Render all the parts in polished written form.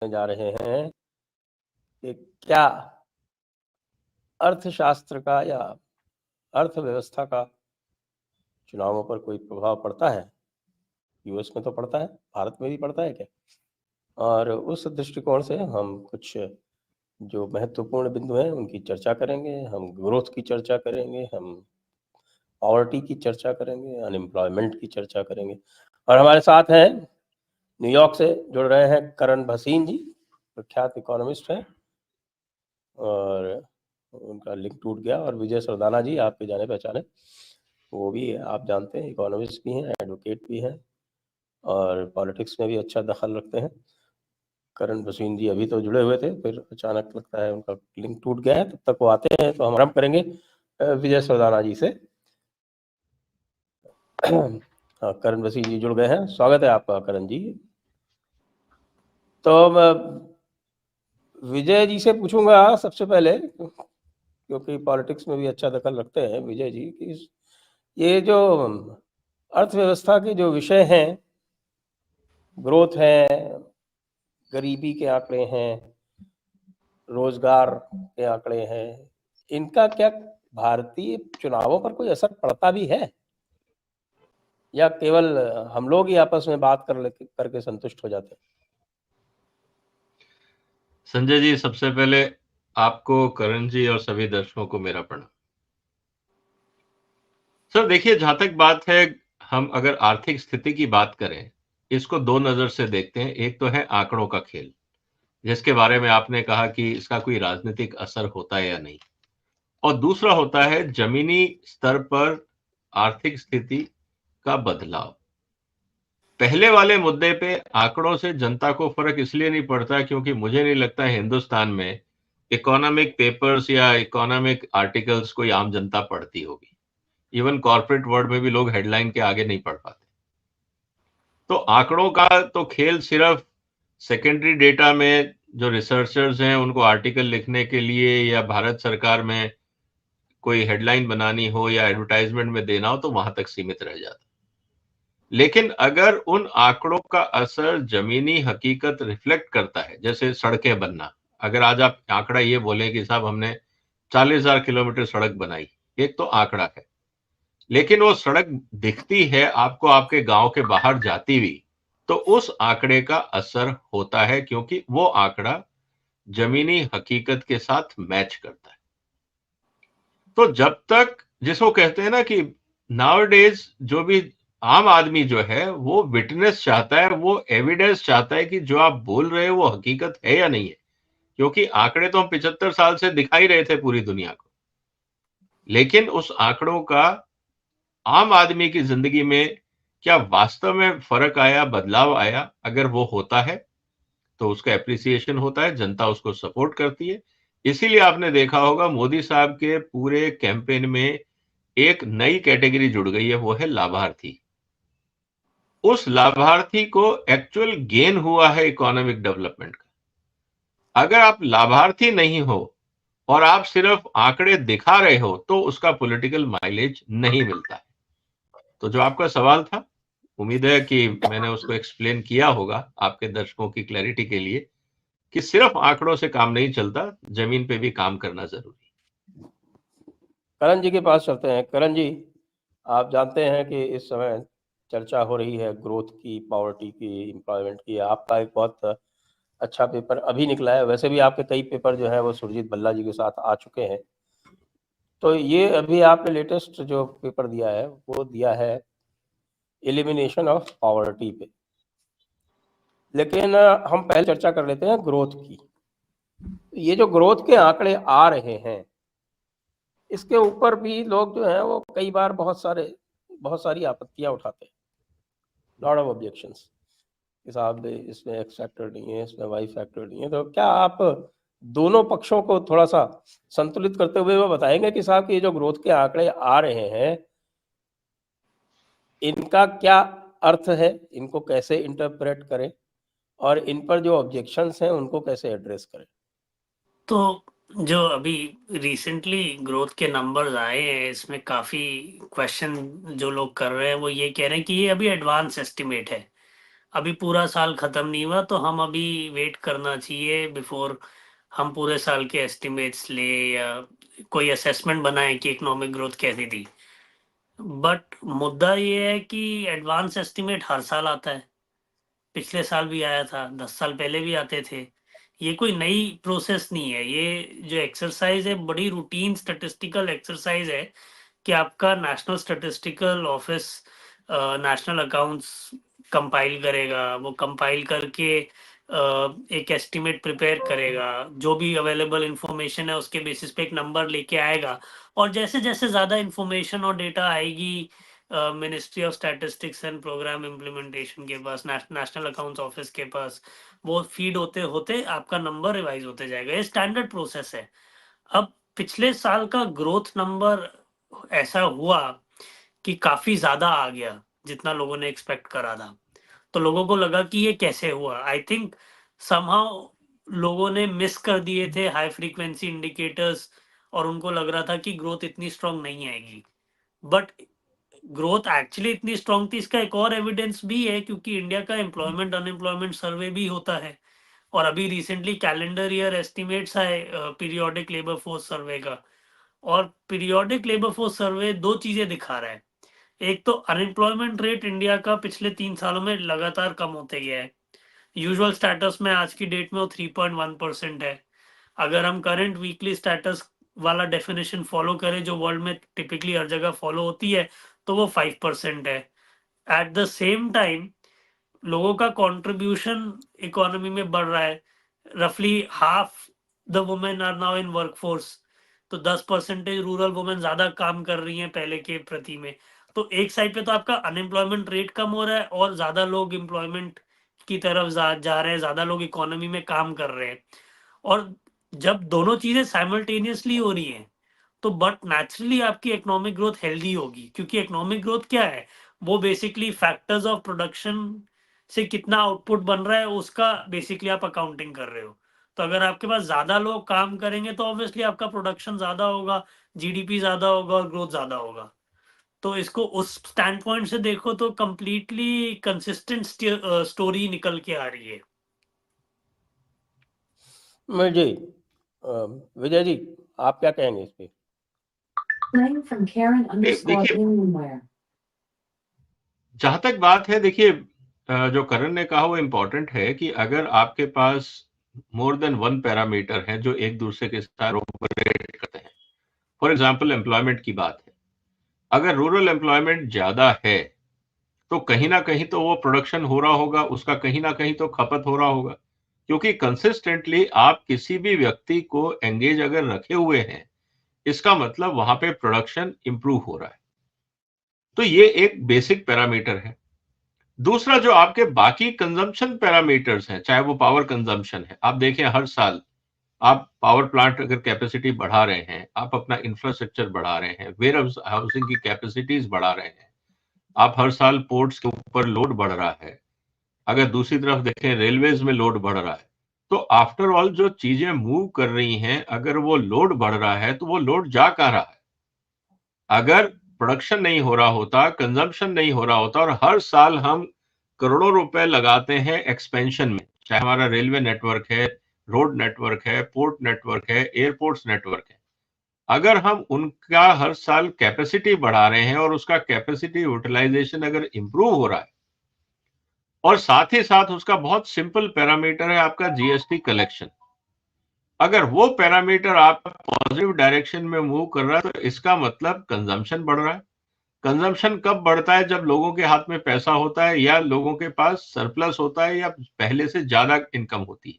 जा रहे हैं कि क्या अर्थशास्त्र का या अर्थव्यवस्था का चुनावों पर कोई प्रभाव पड़ता है। यूएस में तो पड़ता है, भारत में भी पड़ता है क्या? और उस दृष्टिकोण से हम कुछ जो महत्वपूर्ण बिंदु हैं उनकी चर्चा करेंगे। हम ग्रोथ की चर्चा करेंगे, हम पॉवर्टी की चर्चा करेंगे, अनएम्प्लॉयमेंट की चर्चा करेंगे। और हमारे साथ हैं न्यूयॉर्क से जुड़ रहे हैं करण भसीन जी, प्रख्यात इकोनॉमिस्ट हैं, और उनका लिंक टूट गया। और विजय सरदाना जी, आपके जाने पहचाने, वो भी आप जानते हैं इकोनॉमिस्ट भी हैं, एडवोकेट भी हैं और पॉलिटिक्स में भी अच्छा दखल रखते हैं। करण भसीन जी अभी तो जुड़े हुए थे, फिर अचानक लगता है उनका लिंक टूट गया है। तब तक वो आते हैं तो हम आरंभ करेंगे विजय सरदाना जी से। हाँ, करण भसीन जी जुड़ गए हैं, स्वागत है आपका करण जी। तो मैं विजय जी से पूछूंगा सबसे पहले, क्योंकि पॉलिटिक्स में भी अच्छा दखल रखते हैं विजय जी, कि ये जो अर्थव्यवस्था के जो विषय हैं, ग्रोथ है, गरीबी के आंकड़े हैं, रोजगार के आंकड़े हैं, इनका क्या भारतीय चुनावों पर कोई असर पड़ता भी है, या केवल हम लोग ही आपस में बात करके संतुष्ट हो जाते हैं? संजय जी, सबसे पहले आपको, करण जी और सभी दर्शकों को मेरा प्रणाम। सर देखिए, जहां तक बात है, हम अगर आर्थिक स्थिति की बात करें, इसको दो नजर से देखते हैं। एक तो है आंकड़ों का खेल, जिसके बारे में आपने कहा कि इसका कोई राजनीतिक असर होता है या नहीं, और दूसरा होता है जमीनी स्तर पर आर्थिक स्थिति का बदलाव। पहले वाले मुद्दे पे आंकड़ों से जनता को फर्क इसलिए नहीं पड़ता क्योंकि मुझे नहीं लगता हिंदुस्तान में इकोनॉमिक पेपर्स या इकोनॉमिक आर्टिकल्स कोई आम जनता पढ़ती होगी। इवन कॉर्पोरेट वर्ल्ड में भी लोग हेडलाइन के आगे नहीं पढ़ पाते। तो आंकड़ों का तो खेल सिर्फ सेकेंडरी डेटा में जो रिसर्चर्स हैं उनको आर्टिकल लिखने के लिए, या भारत सरकार में कोई हेडलाइन बनानी हो या एडवर्टाइजमेंट में देना हो, तो वहां तक सीमित रह जाता। लेकिन अगर उन आंकड़ों का असर जमीनी हकीकत रिफ्लेक्ट करता है, जैसे सड़कें बनना, अगर आज आप आंकड़ा ये बोलें कि साहब हमने 40,000 किलोमीटर सड़क बनाई, एक तो आंकड़ा है, लेकिन वो सड़क दिखती है आपको आपके गांव के बाहर जाती हुई, तो उस आंकड़े का असर होता है, क्योंकि वो आंकड़ा जमीनी हकीकत के साथ मैच करता है। तो जब तक, जिसको कहते हैं ना कि नाउअडेज जो भी आम आदमी जो है वो विटनेस चाहता है, वो एविडेंस चाहता है कि जो आप बोल रहे हो वो हकीकत है या नहीं है, क्योंकि आंकड़े तो हम 75 साल से दिखाई रहे थे पूरी दुनिया को, लेकिन उस आंकड़ों का आम आदमी की जिंदगी में क्या वास्तव में फर्क आया, बदलाव आया? अगर वो होता है तो उसका एप्रिसिएशन होता है, जनता उसको सपोर्ट करती है। इसीलिए आपने देखा होगा मोदी साहब के पूरे कैंपेन में एक नई कैटेगरी जुड़ गई है, वो है लाभार्थी। उस लाभार्थी को एक्चुअल गेन हुआ है इकोनॉमिक डेवलपमेंट का। अगर आप लाभार्थी नहीं हो और आप सिर्फ आंकड़े दिखा रहे हो, तो उसका पॉलिटिकल माइलेज नहीं मिलता है। तो जो आपका सवाल था, उम्मीद है कि मैंने उसको एक्सप्लेन किया होगा आपके दर्शकों की क्लैरिटी के लिए, कि सिर्फ आंकड़ों से काम नहीं चलता, जमीन पे भी काम करना जरूरी। करण जी के पास चलते हैं। करण जी, आप जानते हैं कि इस समय चर्चा हो रही है ग्रोथ की, पॉवर्टी की, एम्प्लॉयमेंट की। आपका एक बहुत अच्छा पेपर अभी निकला है, वैसे भी आपके कई पेपर जो है वो सुरजीत भल्ला जी के साथ आ चुके हैं। तो ये अभी आपने लेटेस्ट जो पेपर दिया है वो दिया है एलिमिनेशन ऑफ पॉवर्टी पे। लेकिन हम पहले चर्चा कर लेते हैं ग्रोथ की। ये जो ग्रोथ के आंकड़े आ रहे हैं, इसके ऊपर भी लोग जो हैं वो कई बार बहुत सारी आपत्तियां उठाते हैं, लॉट ऑफ ऑब्जेक्शंस, कि साहब इसमें एक्स फैक्टर नहीं है, इसमें वाई फैक्टर नहीं है। तो क्या आप दोनों पक्षों को थोड़ा सा संतुलित करते हुए वो बताएंगे कि साहब कि ये जो ग्रोथ के आंकड़े आ रहे हैं, इनका क्या अर्थ है, इनको कैसे इंटरप्रेट करें, और इन पर जो ऑब्जेक्शंस हैं उनको कैसे एड्रेस करें? तो जो अभी रिसेंटली ग्रोथ के नंबर्स आए हैं, इसमें काफी क्वेश्चन जो लोग कर रहे हैं वो ये कह रहे हैं कि ये अभी एडवांस एस्टिमेट है, अभी पूरा साल खत्म नहीं हुआ, तो हम अभी वेट करना चाहिए बिफोर हम पूरे साल के एस्टिमेट्स ले या कोई असेसमेंट बनाए कि इकोनॉमिक ग्रोथ कैसी थी। बट मुद्दा ये है कि एडवांस एस्टिमेट हर साल आता है, पिछले साल भी आया था, 10 साल पहले भी आते थे। ये कोई नई प्रोसेस नहीं है, ये जो एक्सरसाइज है बड़ी रूटीन स्टैटिस्टिकल एक्सरसाइज है कि आपका national statistical office national accounts compile करेगा, वो कंपाइल करके एक एस्टिमेट प्रिपेयर करेगा, जो भी अवेलेबल इंफॉर्मेशन है उसके बेसिस पे एक नंबर लेके आएगा। और जैसे जैसे ज़्यादा इंफॉर्मेशन और डेटा आएगी ministry of statistics and programme implementation के पास, नेशनल अकाउंट्स ऑफिस के पास, वो फीड होते होते आपका नंबर रिवाइज होते जाएगा। ये स्टैंडर्ड प्रोसेस है। अब पिछले साल का ग्रोथ नंबर ऐसा हुआ कि काफी ज्यादा आ गया जितना लोगों ने एक्सपेक्ट करा था, तो लोगों को लगा कि ये कैसे हुआ। आई थिंक समहाउ लोगों ने मिस कर दिए थे हाई फ्रीक्वेंसी इंडिकेटर्स, और उनको लग रहा था कि ग्रोथ इतनी स्ट्रांग नहीं आएगी। बट ग्रोथ एक्चुअली इतनी स्ट्रांग थी, इसका एक और एविडेंस भी है, क्योंकि इंडिया का एम्प्लॉयमेंट अनएम्प्लॉयमेंट सर्वे भी होता है, और अभी रिसेंटली कैलेंडर ईयर एस्टिमेट्स आए पीरियोडिक लेबर फोर्स सर्वे का। और पीरियोडिक लेबर फोर्स सर्वे दो चीजें दिखा रहा है। एक तो अनएम्प्लॉयमेंट रेट इंडिया का पिछले 3 सालों में लगातार कम होते गया है। यूजुअल स्टेटस में आज की डेट में वो 3.1% है। अगर हम करंट वीकली स्टेटस वाला डेफिनेशन फॉलो करें जो वर्ल्ड में टिपिकली हर जगह फॉलो होती है, तो वो 5% है। एट द सेम टाइम लोगों का कंट्रीब्यूशन इकोनॉमी में बढ़ रहा है, रफली half the women are now in workforce, तो 10% रूरल वुमेन ज्यादा काम कर रही हैं पहले के प्रति में। तो एक साइड पे तो आपका अनएम्प्लॉयमेंट रेट कम हो रहा है और ज्यादा लोग एम्प्लॉयमेंट की तरफ जा रहे हैं, ज्यादा लोग इकोनॉमी में काम कर रहे हैं। और जब दोनों चीजें साइमल्टेनियसली हो रही हैं, तो बट नेचुरली आपकी इकोनॉमिक ग्रोथ हेल्दी होगी, क्योंकि इकोनॉमिक ग्रोथ क्या है, वो बेसिकली फैक्टर्स ऑफ प्रोडक्शन से कितना आउटपुट बन रहा है उसका बेसिकली आप अकाउंटिंग कर रहे हो। तो अगर आपके पास ज्यादा लोग काम करेंगे तो ऑब्वियसली आपका प्रोडक्शन ज्यादा होगा, जीडीपी ज्यादा होगा और ग्रोथ ज्यादा होगा। तो इसको उस स्टैंड पॉइंट से देखो तो कंप्लीटली कंसिस्टेंट स्टोरी निकल के आ रही है। जी विजय जी, आप क्या कहेंगे इस पे? From Karen _ देखिए, Alienware. जहां तक बात है, देखिए जो करण ने कहा वो इम्पोर्टेंट है कि अगर आपके पास मोर देन वन पैरामीटर है जो एक दूसरे के साथ कोऑपरेट करते हैं, फॉर एग्जांपल एम्प्लॉयमेंट की बात है, अगर रूरल एम्प्लॉयमेंट ज्यादा है तो कहीं ना कहीं तो वो प्रोडक्शन हो रहा होगा, उसका कहीं ना कहीं तो खपत हो रहा होगा, क्योंकि कंसिस्टेंटली आप किसी भी व्यक्ति को एंगेज अगर रखे हुए हैं, इसका मतलब वहां पे प्रोडक्शन इंप्रूव हो रहा है। तो ये एक बेसिक पैरामीटर है। दूसरा, जो आपके बाकी कंजम्पशन पैरामीटर्स हैं, चाहे वो पावर कंजम्पशन है, आप देखें हर साल आप पावर प्लांट अगर कैपेसिटी बढ़ा रहे हैं, आप अपना इंफ्रास्ट्रक्चर बढ़ा रहे हैं, वेयर हाउसिंग की कैपेसिटीज बढ़ा रहे हैं, आप हर साल पोर्ट्स के ऊपर लोड बढ़ रहा है, अगर दूसरी तरफ देखें रेलवेज में लोड बढ़ रहा है, तो आफ्टर ऑल जो चीजें मूव कर रही हैं, अगर वो लोड बढ़ रहा है तो वो लोड जा कहां रहा है? अगर प्रोडक्शन नहीं हो रहा होता, कंजम्पशन नहीं हो रहा होता, और हर साल हम करोड़ों रुपए लगाते हैं एक्सपेंशन में, चाहे हमारा रेलवे नेटवर्क है, रोड नेटवर्क है, पोर्ट नेटवर्क है, एयरपोर्ट्स नेटवर्क है, अगर हम उनका हर साल कैपेसिटी बढ़ा रहे हैं और उसका कैपेसिटी यूटिलाइजेशन अगर इंप्रूव हो रहा है, और साथ ही साथ उसका बहुत सिंपल पैरामीटर है आपका जीएसटी कलेक्शन, अगर वो पैरामीटर आप पॉजिटिव डायरेक्शन में मूव कर रहा है, तो इसका मतलब कंजम्पशन बढ़ रहा है। कंजम्पशन कब बढ़ता है? जब लोगों के हाथ में पैसा होता है, या लोगों के पास सरप्लस होता है, या पहले से ज्यादा इनकम होती है।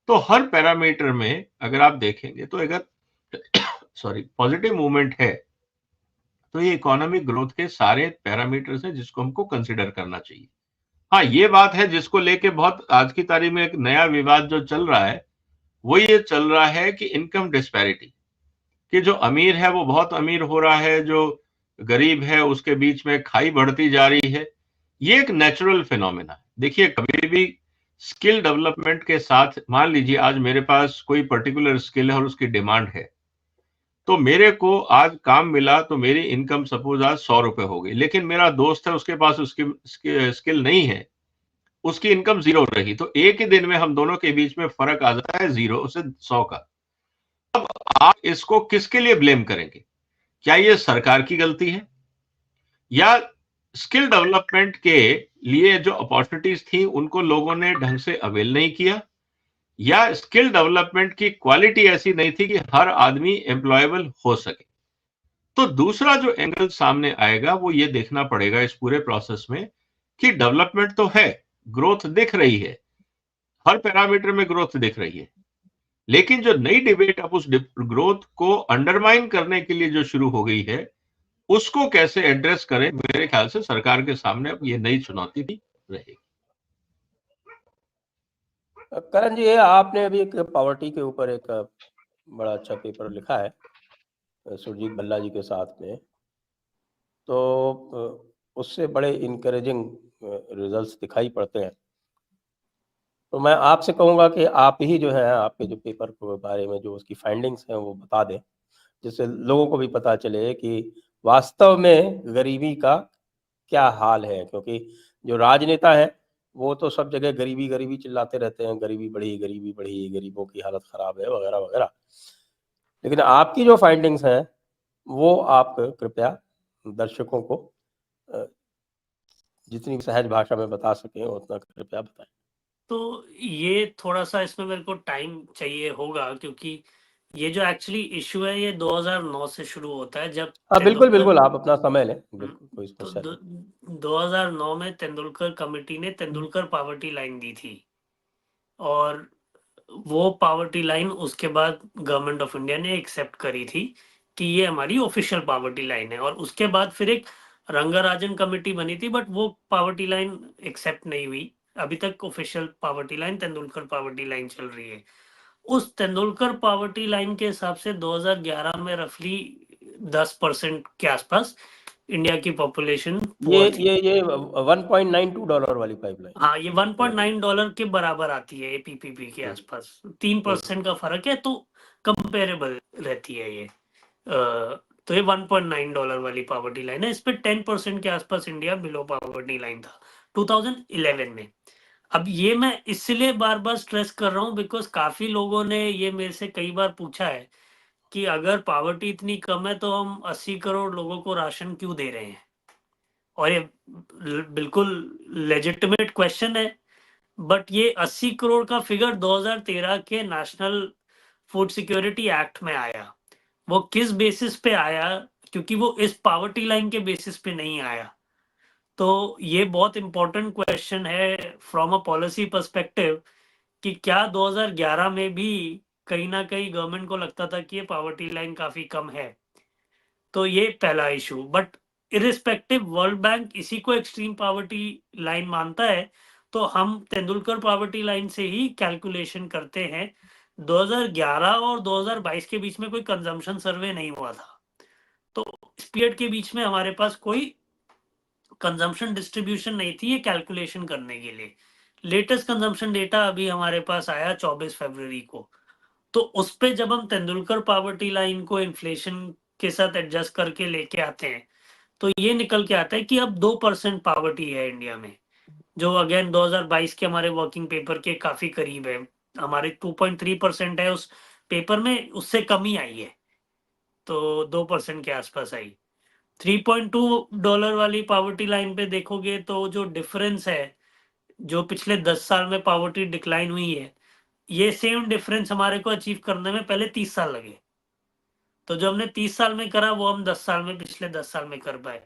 तो हर पैरामीटर में अगर आप देखेंगे तो अगर पॉजिटिव मूवमेंट है, तो ये इकोनॉमिक ग्रोथ के सारे पैरामीटर्स हैं जिसको हमको कंसिडर करना चाहिए। हाँ, ये बात है जिसको लेके बहुत आज की तारीख में एक नया विवाद जो चल रहा है, वो ये चल रहा है कि इनकम डिस्पैरिटी, कि जो अमीर है वो बहुत अमीर हो रहा है, जो गरीब है उसके बीच में खाई बढ़ती जा रही है। ये एक नेचुरल फिनोमेना है। देखिए, कभी भी स्किल डेवलपमेंट के साथ, मान लीजिए आज मेरे पास कोई पर्टिकुलर स्किल है और उसकी डिमांड है, तो मेरे को आज काम मिला तो मेरी इनकम सपोज आज 100 रुपए हो गई, लेकिन मेरा दोस्त है उसके पास उसकी स्किल नहीं है, उसकी इनकम 0 रही, तो एक ही दिन में हम दोनों के बीच में फर्क आ जाता है 0 से 100 का। अब आप इसको किसके लिए ब्लेम करेंगे? क्या ये सरकार की गलती है, या स्किल डेवलपमेंट के लिए जो अपॉर्चुनिटीज थी उनको लोगों ने ढंग से अवेल नहीं किया, या स्किल डेवलपमेंट की क्वालिटी ऐसी नहीं थी कि हर आदमी एम्प्लॉयबल हो सके? तो दूसरा जो एंगल सामने आएगा वो ये देखना पड़ेगा इस पूरे प्रोसेस में कि डेवलपमेंट तो है, ग्रोथ दिख रही है, हर पैरामीटर में ग्रोथ दिख रही है, लेकिन जो नई डिबेट अब उस ग्रोथ को अंडरमाइन करने के लिए जो शुरू हो गई है, उसको कैसे एड्रेस करें, मेरे ख्याल से सरकार के सामने अब ये नई चुनौती भी रहेगी। करण जी, आपने अभी एक पॉवर्टी के ऊपर एक बड़ा अच्छा पेपर लिखा है सुरजीत भल्ला जी के साथ में, तो उससे बड़े इनकरेजिंग रिजल्ट्स दिखाई पड़ते हैं। तो मैं आपसे कहूँगा कि आप ही जो है आपके जो पेपर के बारे में जो उसकी फाइंडिंग्स हैं वो बता दें, जिससे लोगों को भी पता चले कि वास्तव में गरीबी का क्या हाल है। क्योंकि जो राजनेता हैं वो तो सब जगह गरीबी गरीबी चिल्लाते रहते हैं, गरीबी बढ़ी, गरीबों की हालत खराब है वगैरह वगैरह। लेकिन आपकी जो फाइंडिंग्स हैं वो आप कृपया दर्शकों को जितनी सहज भाषा में बता सकें उतना कृपया बताएं। तो ये थोड़ा सा इसमें मेरे को टाइम चाहिए होगा, क्योंकि ये जो एक्चुअली इशू है ये 2009 से शुरू होता है, जब हाँ बिल्कुल तेंदुलकर बिल्कुल, आप अपना समय लें, बिल्कुल कोई तो समस्या नहीं। 2009 में तेंदुलकर कमेटी ने तेंदुलकर पावर्टी लाइन दी थी, और वो पावर्टी लाइन उसके बाद गवर्नमेंट ऑफ इंडिया ने एक्सेप्ट करी थी कि ये हमारी ऑफिशियल पावर्टी लाइन है। और उसके बाद फिर एक रंगाराजन कमेटी बनी थी, बट वो पावर्टी लाइन एक्सेप्ट नहीं हुई। अभी तक official poverty line Tendulkar poverty line चल रही है। उस तेंदुलकर पावर्टी लाइन के हिसाब से 2011 में रफली 10% के आसपास इंडिया की पॉपुलेशन ये $1.92 वाली पाइपलाइन। हाँ, ये $1.9 के बराबर आती है पीपीपी के आसपास। 3% का फर्क है, तो कंपेरेबल रहती है ये। तो ये $1.9 वाली पावर्टी लाइन है। इस पे 10% के आसपास इंडिया बिलो पावर्टी लाइन था 2011 में। अब ये मैं इसलिए बार बार स्ट्रेस कर रहा हूँ बिकॉज काफी लोगों ने ये मेरे से कई बार पूछा है कि अगर पावर्टी इतनी कम है तो हम 80 करोड़ लोगों को राशन क्यों दे रहे हैं। और ये बिल्कुल लेजिटिमेट क्वेश्चन है, बट ये 80 करोड़ का फिगर 2013 के नेशनल फूड सिक्योरिटी एक्ट में आया। वो किस बेसिस पे आया, क्योंकि वो इस पावर्टी लाइन के बेसिस पे नहीं आया। तो ये बहुत इंपॉर्टेंट क्वेश्चन है फ्रॉम अ पॉलिसी पर्सपेक्टिव कि क्या 2011 में भी कहीं ना कहीं गवर्नमेंट को लगता था कि ये पावर्टी लाइन काफी कम है। तो ये पहला issue. But irrespective world bank इसी को एक्सट्रीम पावर्टी लाइन मानता है, तो हम तेंदुलकर पावर्टी लाइन से ही कैलकुलेशन करते हैं। 2011 और 2022 के बीच में कोई कंजम्पशन सर्वे नहीं हुआ था, तो इस पीरियड के बीच में हमारे पास कोई कंजम्पशन डिस्ट्रीब्यूशन नहीं थी ये कैलकुलेशन करने के लिए। लेटेस्ट कंजम्पशन डेटा अभी हमारे पास आया 24 फरवरी को। तो उस पे जब हम तेंदुलकर पावर्टी लाइन को इन्फ्लेशन के साथ एडजस्ट करके लेके आते हैं, तो ये निकल के आता है कि अब 2% पावर्टी है इंडिया में, जो अगेन 2022 के हमारे वर्किंग पेपर के काफी करीब है। हमारे 2.3% है उस पेपर में, उससे कम ही आई है, तो 2% के आसपास आई। $3.2 वाली पावर्टी लाइन पे देखोगे तो जो डिफरेंस है, जो पिछले 10 साल में पावर्टी डिक्लाइन हुई है, ये सेम डिफरेंस हमारे को अचीव करने में पहले 30 साल लगे। तो जो हमने 30 साल में करा वो हम 10 साल में, पिछले 10 साल में कर पाए।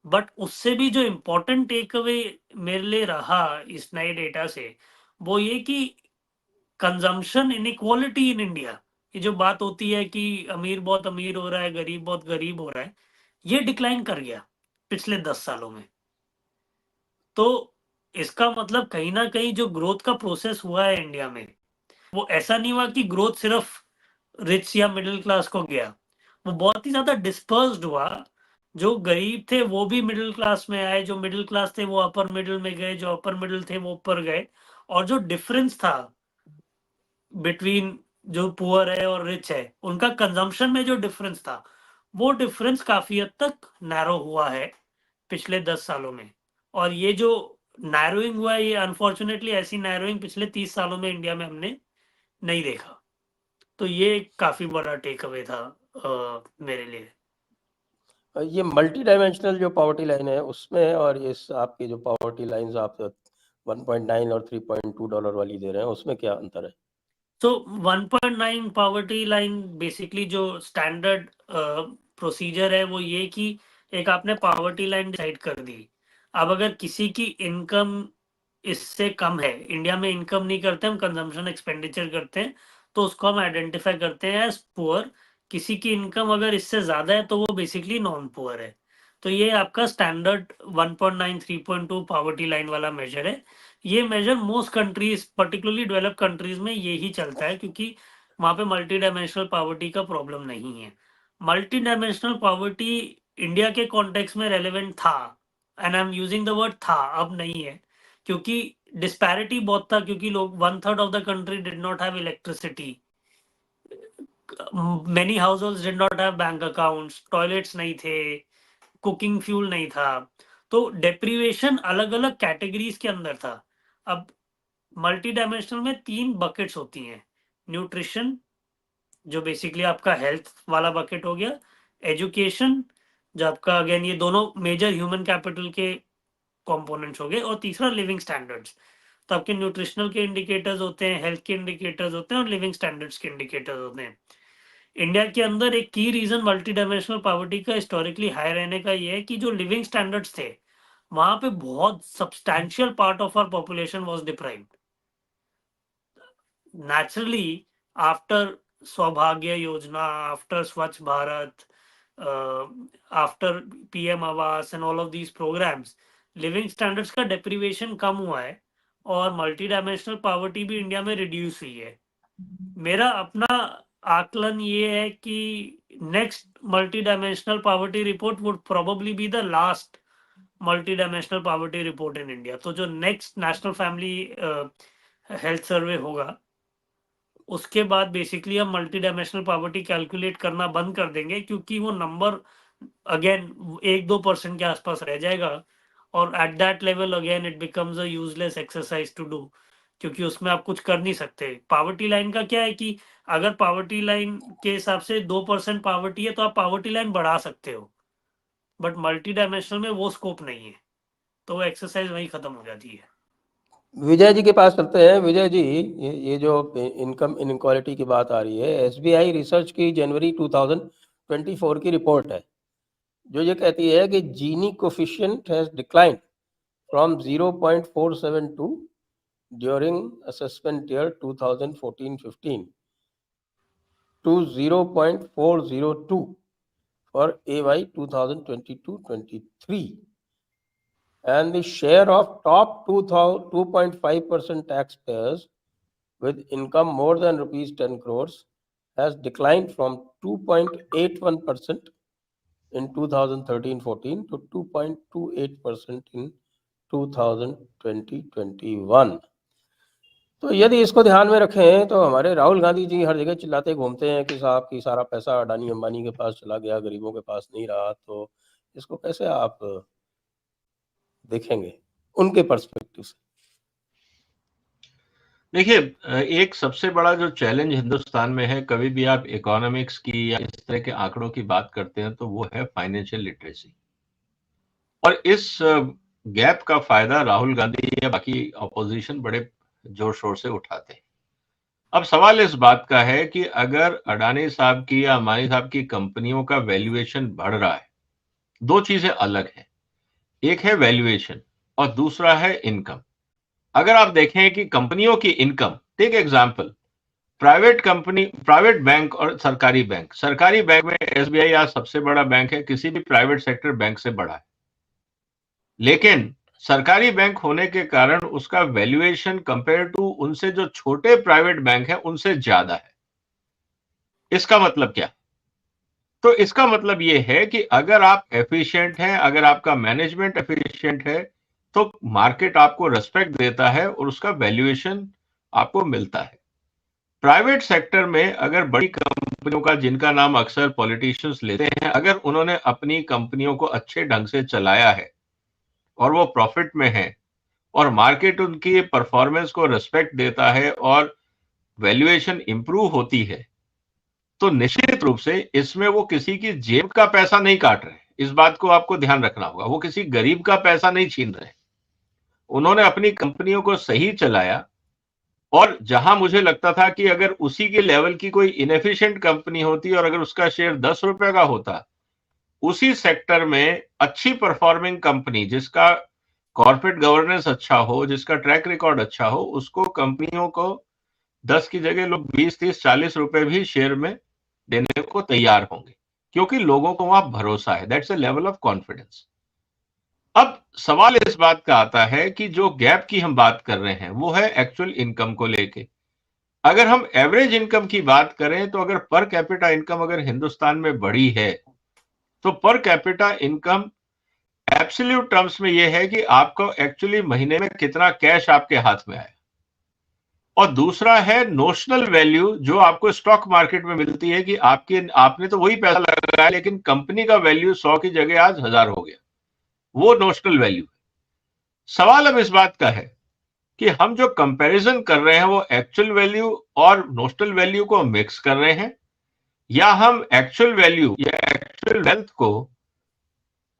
बट उससे भी जो इम्पोर्टेंट टेक अवे मेरे लिए रहा इस नए डेटा से, वो ये कि कंजम्पशन इनइक्वालिटी इन इंडिया, ये जो बात होती है कि अमीर बहुत अमीर हो रहा है, गरीब बहुत गरीब हो रहा है, ये डिक्लाइन कर गया पिछले 10 सालों में। तो इसका मतलब कहीं ना कहीं जो ग्रोथ का प्रोसेस हुआ है इंडिया में, वो ऐसा नहीं हुआ कि ग्रोथ सिर्फ रिच या मिडिल क्लास को गया, वो बहुत ही ज्यादा डिस्पर्स्ड हुआ। जो गरीब थे वो भी मिडिल क्लास में आए, जो मिडिल क्लास थे वो अपर मिडिल में गए, जो अपर मिडिल थे वो ऊपर गए। और जो डिफरेंस था बिटवीन जो पुअर है और रिच है, उनका कंजम्पशन में जो डिफरेंस था, वो डिफरेंस काफी हद तक नैरो हुआ है पिछले 10 सालों में। और ये जो नैरोइंग हुआ है, ये अनफॉर्चुनेटली ऐसी नैरोइंग पिछले 30 सालों में इंडिया में हमने नहीं देखा। तो ये काफी बड़ा टेक अवे था मेरे लिए। ये मल्टी डायमेंशनल जो पॉवर्टी लाइन है उसमें और इस आपके जो पॉवर्टी लाइंस आप 1.9 और 3.2 डॉलर वाली दे रहे हैं उसमें क्या अंतर है? तो 1.9 पॉवर्टी लाइन बेसिकली जो स्टैंडर्ड प्रोसीजर है वो ये कि एक आपने पॉवर्टी लाइन डिसाइड कर दी। अब अगर किसी की इनकम इससे कम है, इंडिया में इनकम नहीं करते हम, कंजम्पशन एक्सपेंडिचर करते हैं, तो उसको हम आइडेंटिफाई करते हैं एज पुअर। किसी की इनकम अगर इससे ज्यादा है तो वो बेसिकली नॉन पुअर है। तो ये आपका स्टैंडर्ड 1.9 3.2 पॉवर्टी लाइन वाला मेजर है। ये measure most countries particularly develop countries में ये ही चलता है, क्योंकि वहां पे मल्टी डायमेंशनल पॉवर्टी का प्रॉब्लम नहीं है। मल्टी डायमेंशनल पॉवर्टी इंडिया के कॉन्टेक्स्ट में रेलेवेंट था, and I am using the word था, अब नहीं है, क्योंकि डिस्पैरिटी बहुत था, क्योंकि लोग 1/3 of the country did not have electricity, many households did not have bank accounts, toilets नहीं थे, कुकिंग फ्यूल नहीं था। तो डेप्रीवेशन अलग अलग कैटेगरीज के अंदर था। अब मल्टी डायमेंशनल में 3 बकेट्स होती हैं। न्यूट्रिशन, जो बेसिकली आपका हेल्थ वाला बकेट हो गया, एजुकेशन, जो आपका अगेन ये दोनों मेजर ह्यूमन कैपिटल के कंपोनेंट्स हो गए, और तीसरा लिविंग स्टैंडर्ड्स। तो आपके न्यूट्रिशनल के इंडिकेटर्स होते हैं, हेल्थ के इंडिकेटर्स होते हैं, और लिविंग स्टैंडर्ड्स के इंडिकेटर्स होते हैं। इंडिया के अंदर एक की रीजन मल्टी डायमेंशनल पॉवर्टी का हिस्टोरिकली हाई रहने का ये है कि जो लिविंग स्टैंडर्ड्स थे वहां पे बहुत substantial part of our population was deprived. naturally after Saubhagya Yojana, after Swachh Bharat, after PM Awas and all of these programs, living standards का डेप्रीवेशन कम हुआ है और मल्टी डायमेंशनल पॉवर्टी भी इंडिया में रिड्यूस हुई है। मेरा अपना आकलन ये है कि next multi dimensional poverty report would probably be the last multi dimensional poverty report in India. तो जो next national family health survey होगा उसके बाद बेसिकली हम मल्टी डायमेंशनल पॉवर्टी कैलकुलेट करना बंद कर देंगे, क्योंकि वो नंबर अगेन 1-2% के आसपास रह जाएगा, और at that level again it becomes a useless exercise to do, क्योंकि उसमें आप कुछ कर नहीं सकते। पॉवर्टी लाइन का क्या है कि अगर पॉवर्टी लाइन के हिसाब से 2% पॉवर्टी है तो आप पॉवर्टी लाइन बढ़ा सकते हो, बट मल्टी डायमेंशनल में वो स्कोप नहीं है, तो वो एक्सरसाइज वहीं खत्म हो जाती है। विजय जी के पास चलते हैं। विजय जी, ये जो इनकम इनइक्वालिटी की बात आ रही है, एसबीआई रिसर्च की जनवरी 2024 की रिपोर्ट है जो ये कहती है कि Gini coefficient has declined from 0.472 during assessment year 2014-15 to 0.402 for AY 2022-23, and the share of top 2.5% taxpayers with income more than rupees 10 crores has declined from 2.81% in 2013-14 to 2.28% in 2020-21। तो यदि इसको ध्यान में रखें तो हमारे राहुल गांधी जी हर जगह चिल्लाते घूमते हैं कि साहब की सारा पैसा अडानी अंबानी के पास चला गया, गरीबों के पास नहीं रहा। तो इसको कैसे आप देखेंगे उनके पर्सपेक्टिव से? देखिए, एक सबसे बड़ा जो चैलेंज हिंदुस्तान में है, कभी भी आप इकोनॉमिक्स की या इस तरह के आंकड़ों की बात करते हैं तो वो है फाइनेंशियल लिटरेसी। और इस गैप का फायदा राहुल गांधी या बाकी ऑपोजिशन बड़े जोर शोर से उठाते हैं। अब सवाल इस बात का है कि अगर अडानी साहब की या अंबानी साहब की कंपनियों का वैल्यूएशन बढ़ रहा है, दो चीजें अलग हैं। एक है वैल्यूएशन और दूसरा है इनकम। अगर आप देखें कि कंपनियों की income, take example, private company, private bank और सरकारी बैंक। सरकारी बैंक में एसबीआई आज सबसे बड़ा बैंक है, किसी भी प्राइवेट सेक्टर बैंक से बड़ा है, लेकिन सरकारी बैंक होने के कारण उसका वैल्यूएशन कंपेयर टू उनसे जो छोटे प्राइवेट बैंक हैं उनसे ज्यादा है। इसका मतलब क्या? तो इसका मतलब यह है कि अगर आप एफिशिएंट हैं, अगर आपका मैनेजमेंट एफिशिएंट है, तो मार्केट आपको रेस्पेक्ट देता है और उसका वैल्यूएशन आपको मिलता है। प्राइवेट सेक्टर में अगर बड़ी कंपनियों का, जिनका नाम अक्सर पॉलिटिशियंस लेते हैं, अगर उन्होंने अपनी कंपनियों को अच्छे ढंग से चलाया है और वो प्रॉफिट में है और मार्केट उनकी परफॉर्मेंस को रिस्पेक्ट देता है और वैल्यूएशन इंप्रूव होती है, तो निश्चित रूप से इसमें वो किसी की जेब का पैसा नहीं काट रहे। इस बात को आपको ध्यान रखना होगा, वो किसी गरीब का पैसा नहीं छीन रहे। उन्होंने अपनी कंपनियों को सही चलाया, और जहां मुझे लगता था कि अगर उसी के लेवल की कोई इनएफिशिएंट कंपनी होती और अगर उसका शेयर 10 रुपए का होता, उसी सेक्टर में अच्छी परफॉर्मिंग कंपनी जिसका कॉर्पोरेट गवर्नेंस अच्छा हो, जिसका ट्रैक रिकॉर्ड अच्छा हो, उसको कंपनियों को 10 की जगह लोग 20, 30, 40 रुपए भी शेयर में देने को तैयार होंगे, क्योंकि लोगों को वहां भरोसा है। That's a level of confidence. अब सवाल इस बात का आता है कि जो गैप की हम बात कर रहे हैं वो है एक्चुअल इनकम को लेके। अगर हम एवरेज इनकम की बात करें तो अगर पर कैपिटा इनकम अगर हिंदुस्तान में बढ़ी है, तो per capita income absolute terms में यह है कि आपको एक्चुअली महीने में कितना कैश आपके हाथ में आया, और दूसरा है नोशनल वैल्यू जो आपको स्टॉक मार्केट में मिलती है कि आपने तो वही पैसा लगाया लेकिन कंपनी का वैल्यू 100 की जगह आज 1000 हो गया, वो नोशनल वैल्यू है। सवाल अब इस बात का है कि हम जो कंपैरिजन कर रहे हैं वो एक्चुअल वैल्यू और नोशनल वैल्यू को मिक्स कर रहे हैं, या हम एक्चुअल वैल्यू या एक्चुअल वेल्थ को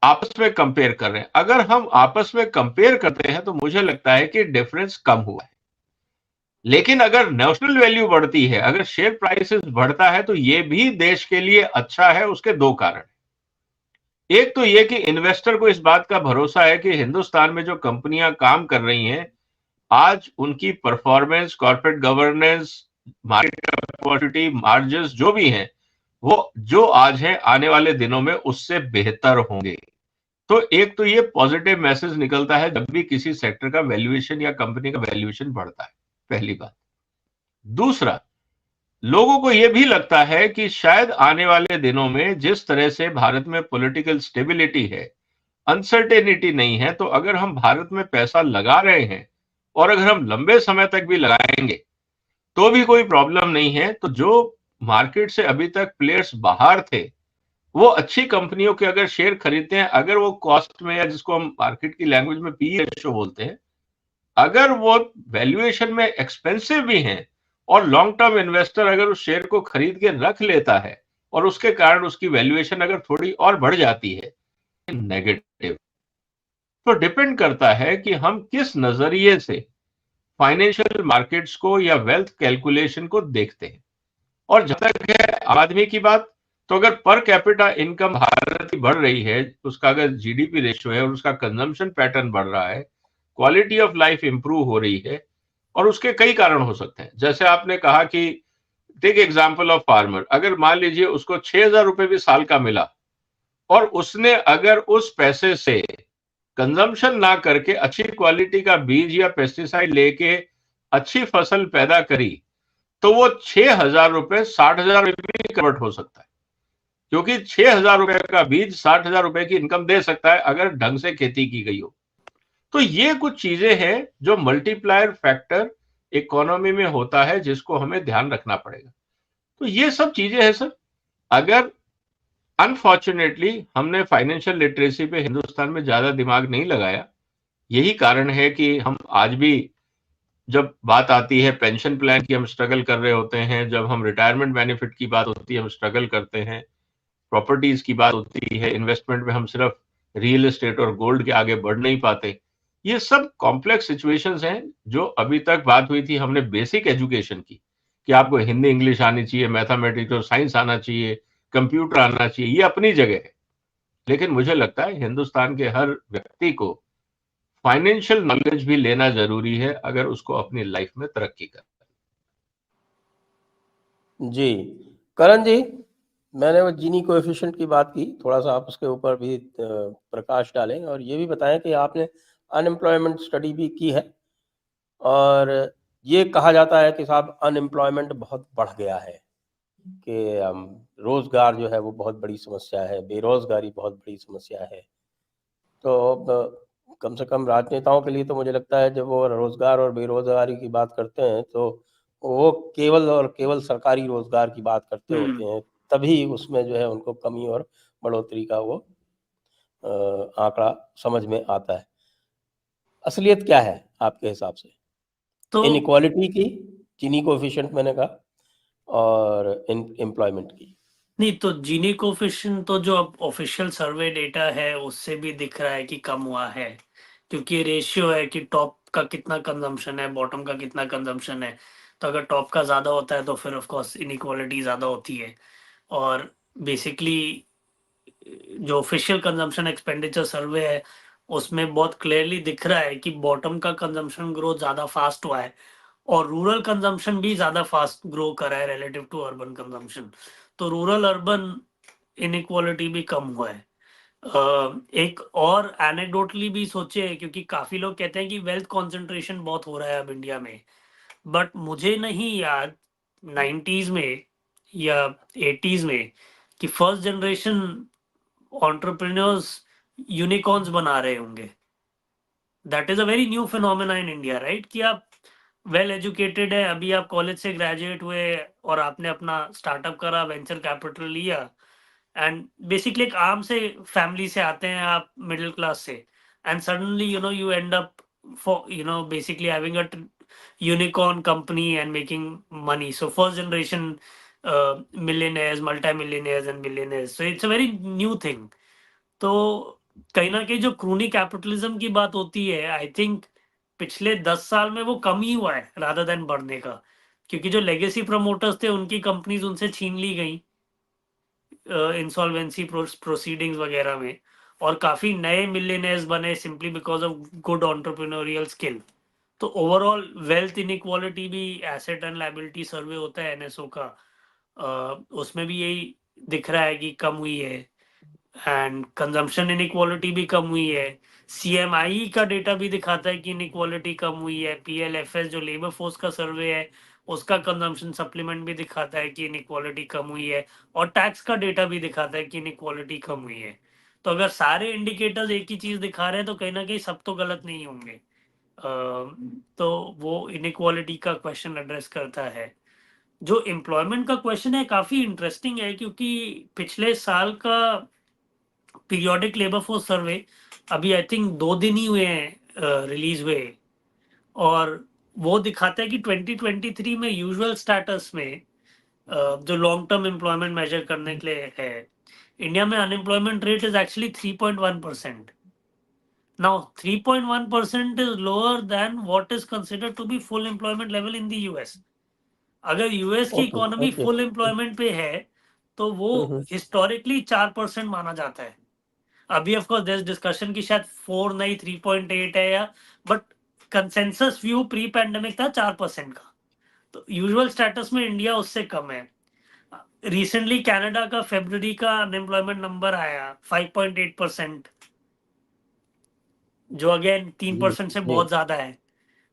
आपस में कंपेयर कर रहे हैं। अगर हम आपस में कंपेयर करते हैं तो मुझे लगता है कि डिफरेंस कम हुआ है, लेकिन अगर नेशनल वैल्यू बढ़ती है, अगर शेयर प्राइसेस बढ़ता है, तो ये भी देश के लिए अच्छा है। उसके दो कारण, एक तो ये कि इन्वेस्टर को इस बात का भरोसा है कि हिंदुस्तान में जो कंपनियां काम कर रही हैं आज उनकी performance, corporate governance, market opportunity, margins जो भी हैं वो जो आज है आने वाले दिनों में उससे बेहतर होंगे। तो एक तो ये पॉजिटिव मैसेज निकलता है जब भी किसी सेक्टर का वैल्यूएशन या कंपनी का वैल्यूएशन बढ़ता है, पहली बात। दूसरा, लोगों को यह भी लगता है कि शायद आने वाले दिनों में जिस तरह से भारत में पॉलिटिकल स्टेबिलिटी है, अनसर्टेनिटी नहीं है, तो अगर हम भारत में पैसा लगा रहे हैं और अगर हम लंबे समय तक भी लगाएंगे तो भी कोई प्रॉब्लम नहीं है। तो जो मार्केट से अभी तक प्लेयर्स बाहर थे वो अच्छी कंपनियों के अगर शेयर खरीदते हैं, अगर वो कॉस्ट में, या जिसको हम मार्केट की लैंग्वेज में पी रेशियो बोलते हैं, अगर वो वैल्यूएशन में एक्सपेंसिव भी हैं और लॉन्ग टर्म इन्वेस्टर अगर उस शेयर को खरीद के रख लेता है और उसके कारण उसकी वैल्यूएशन अगर थोड़ी और बढ़ जाती है नेगेटिव, तो डिपेंड करता है कि हम किस नजरिए से फाइनेंशियल मार्केट्स को या वेल्थ कैलकुलेशन को देखते हैं। और जब तक है आदमी की बात, तो अगर पर कैपिटा इनकम भारत की बढ़ रही है, उसका अगर जीडीपी रेशियो है और उसका कंजम्पशन पैटर्न बढ़ रहा है, क्वालिटी ऑफ लाइफ इंप्रूव हो रही है, और उसके कई कारण हो सकते हैं। जैसे आपने कहा कि टेक एग्जांपल ऑफ फार्मर, अगर मान लीजिए उसको 6000 रुपए भी साल का मिला और उसने अगर उस पैसे से कंजम्पशन ना करके अच्छी क्वालिटी का बीज या पेस्टिसाइड लेके अच्छी फसल पैदा करी, तो वो 6000 रुपए 60,000 रुपए भी कन्वर्ट हो सकता है, क्योंकि 6000 रुपए का बीज 60,000 रुपए की इनकम दे सकता है अगर ढंग से खेती की गई हो। तो ये कुछ चीजें हैं जो मल्टीप्लायर फैक्टर इकोनॉमी में होता है, जिसको हमें ध्यान रखना पड़ेगा। तो ये सब चीजें हैं सर। अगर अनफॉर्चुनेटली हमने फाइनेंशियल लिटरेसी पे हिंदुस्तान में ज्यादा दिमाग नहीं लगाया, यही कारण है कि हम आज भी, जब बात आती है पेंशन प्लान की, हम स्ट्रगल कर रहे होते हैं, जब हम रिटायरमेंट बेनिफिट की बात होती है हम स्ट्रगल करते हैं, प्रॉपर्टीज की बात होती है, इन्वेस्टमेंट में हम सिर्फ रियल एस्टेट और गोल्ड के आगे बढ़ नहीं पाते। ये सब कॉम्प्लेक्स सिचुएशंस हैं। जो अभी तक बात हुई थी हमने बेसिक एजुकेशन की कि आपको हिंदी इंग्लिश आनी चाहिए, मैथमेटिक्स और साइंस आना चाहिए, कंप्यूटर आना चाहिए, ये अपनी जगह है, लेकिन मुझे लगता है हिंदुस्तान के हर व्यक्ति को फाइनेंशियल नॉलेज भी लेना जरूरी है अगर उसको अपनी लाइफ में तरक्की करना है। जी करण जी, मैंने वो जीनी कोएफिशिएंट की बात की, थोड़ा सा आप उसके ऊपर भी प्रकाश डालें और ये भी बताएं कि आपने अनएम्प्लॉयमेंट स्टडी भी की है और ये कहा जाता है कि साहब अनएम्प्लॉयमेंट बहुत बढ़ गया है, कि रोजगार जो है वो बहुत बड़ी समस्या है, बेरोजगारी बहुत बड़ी समस्या है। तो कम से कम राजनेताओं के लिए तो मुझे लगता है जब वो रोजगार और बेरोजगारी की बात करते हैं तो वो केवल और केवल सरकारी रोजगार की बात करते होते हैं, तभी उसमें जो है उनको कमी और बढ़ोतरी का वो आंकड़ा समझ में आता है। असलियत क्या है आपके हिसाब से? तो इनइक्वालिटी की, चीनी कोएफिशिएंट मैंने कहा, और एम्प्लॉयमेंट की। नहीं, तो जीनी कोफिशिएंट तो जो अब ऑफिशियल सर्वे डेटा है उससे भी दिख रहा है कि कम हुआ है, क्योंकि रेशियो है कि टॉप का कितना कंजम्पशन है, बॉटम का कितना कंजम्पशन है। तो अगर टॉप का ज़्यादा होता है तो फिर ऑफ कोर्स इनइक्वालिटी ज़्यादा होती है। और बेसिकली जो ऑफिशियल कंजम्पशन एक्सपेंडिचर सर्वे है उसमें बहुत क्लियरली दिख रहा है कि बॉटम का कंजम्पशन ग्रोथ ज़्यादा फास्ट हुआ है और रूरल कंजम्पशन भी ज़्यादा फास्ट ग्रो करा है रिलेटिव टू अर्बन कंजम्पशन। तो रूरल अर्बन इनइक्वालिटी भी कम हुआ है। एक और एनेक्डोटली भी सोचे, क्योंकि काफी लोग कहते हैं कि वेल्थ कंसंट्रेशन बहुत हो रहा है अब इंडिया में, बट मुझे नहीं याद 90s में या 80s में कि फर्स्ट जनरेशन एंटरप्रेन्योर्स यूनिकॉर्न्स बना रहे होंगे। That is a very new phenomena in India, right? कि आप वेल एजुकेटेड है, अभी आप कॉलेज से ग्रेजुएट हुए और आपने अपना स्टार्टअप करा, वेंचर कैपिटल लिया, एंड बेसिकली एक आर्म से फैमिली से आते हैं आप, मिडिल क्लास से, and suddenly you and up for basically having a unicorn company and making money. So first generation millionaires, multi-millionaires and billionaires, so it's a very new thing। तो कहीं ना कहीं जो क्रूनी कैपिटलिज्म की बात होती है, आई थिंक पिछले 10 साल में वो कम ही हुआ है रादर देन बढ़ने का, क्योंकि जो लेगेसी प्रमोटर्स थे उनकी कंपनीज उनसे छीन ली गई इंसॉल्वेंसी प्रोसीडिंग्स वगैरह में, और काफी नए मिलियनेयर्स बने simply because of good entrepreneurial skill. तो ओवरऑल वेल्थ इनइक्वालिटी भी एसेट एंड लायबिलिटी सर्वे होता है एनएसओ का, उसमें भी यही दिख रहा है कि कम हुई है, एंड कंजम्पशन इनइक्वालिटी भी कम हुई है। सीएमआई का डेटा भी दिखाता है कि इनइक्वालिटी कम हुई है। पीएलएफएस जो लेबर फोर्स का सर्वे है उसका कंजम्पशन सप्लीमेंट भी दिखाता है कि इनइक्वालिटी कम हुई है, और टैक्स का डेटा भी दिखाता है कि इनइक्वालिटी कम हुई है। तो अगर सारे इंडिकेटर्स एक ही चीज दिखा रहे हैं तो कहीं ना कहीं सब तो गलत नहीं होंगे। तो वो इनइक्वालिटी का क्वेश्चन एड्रेस करता है। जो एम्प्लॉयमेंट का क्वेश्चन है काफी इंटरेस्टिंग है, क्योंकि पिछले साल का पीरियोडिक लेबर फोर्स सर्वे अभी आई थिंक 2 दिन ही हुए हैं रिलीज हुए, और वो दिखाता है कि 2023 में यूजुअल स्टेटस में जो लॉन्ग टर्म एम्प्लॉयमेंट मेजर करने के लिए है, इंडिया में unemployment rate is actually 3.1%। Now 3.1% is lower than what is considered to be full employment level in the US. अगर यूएस की okay, economy okay. Full employment पे है तो वो हिस्टोरिकली 4% माना जाता है। अभी of course there is discussion की शायद 4 नहीं 3.8 है, या but consensus view pre pandemic था 4% का। तो यूजुअल स्टेटस में इंडिया उससे कम है। रिसेंटली कनाडा का फरवरी का अनएम्प्लॉयमेंट नंबर आया 5.8%, जो अगेन 3% से जी। बहुत ज्यादा है।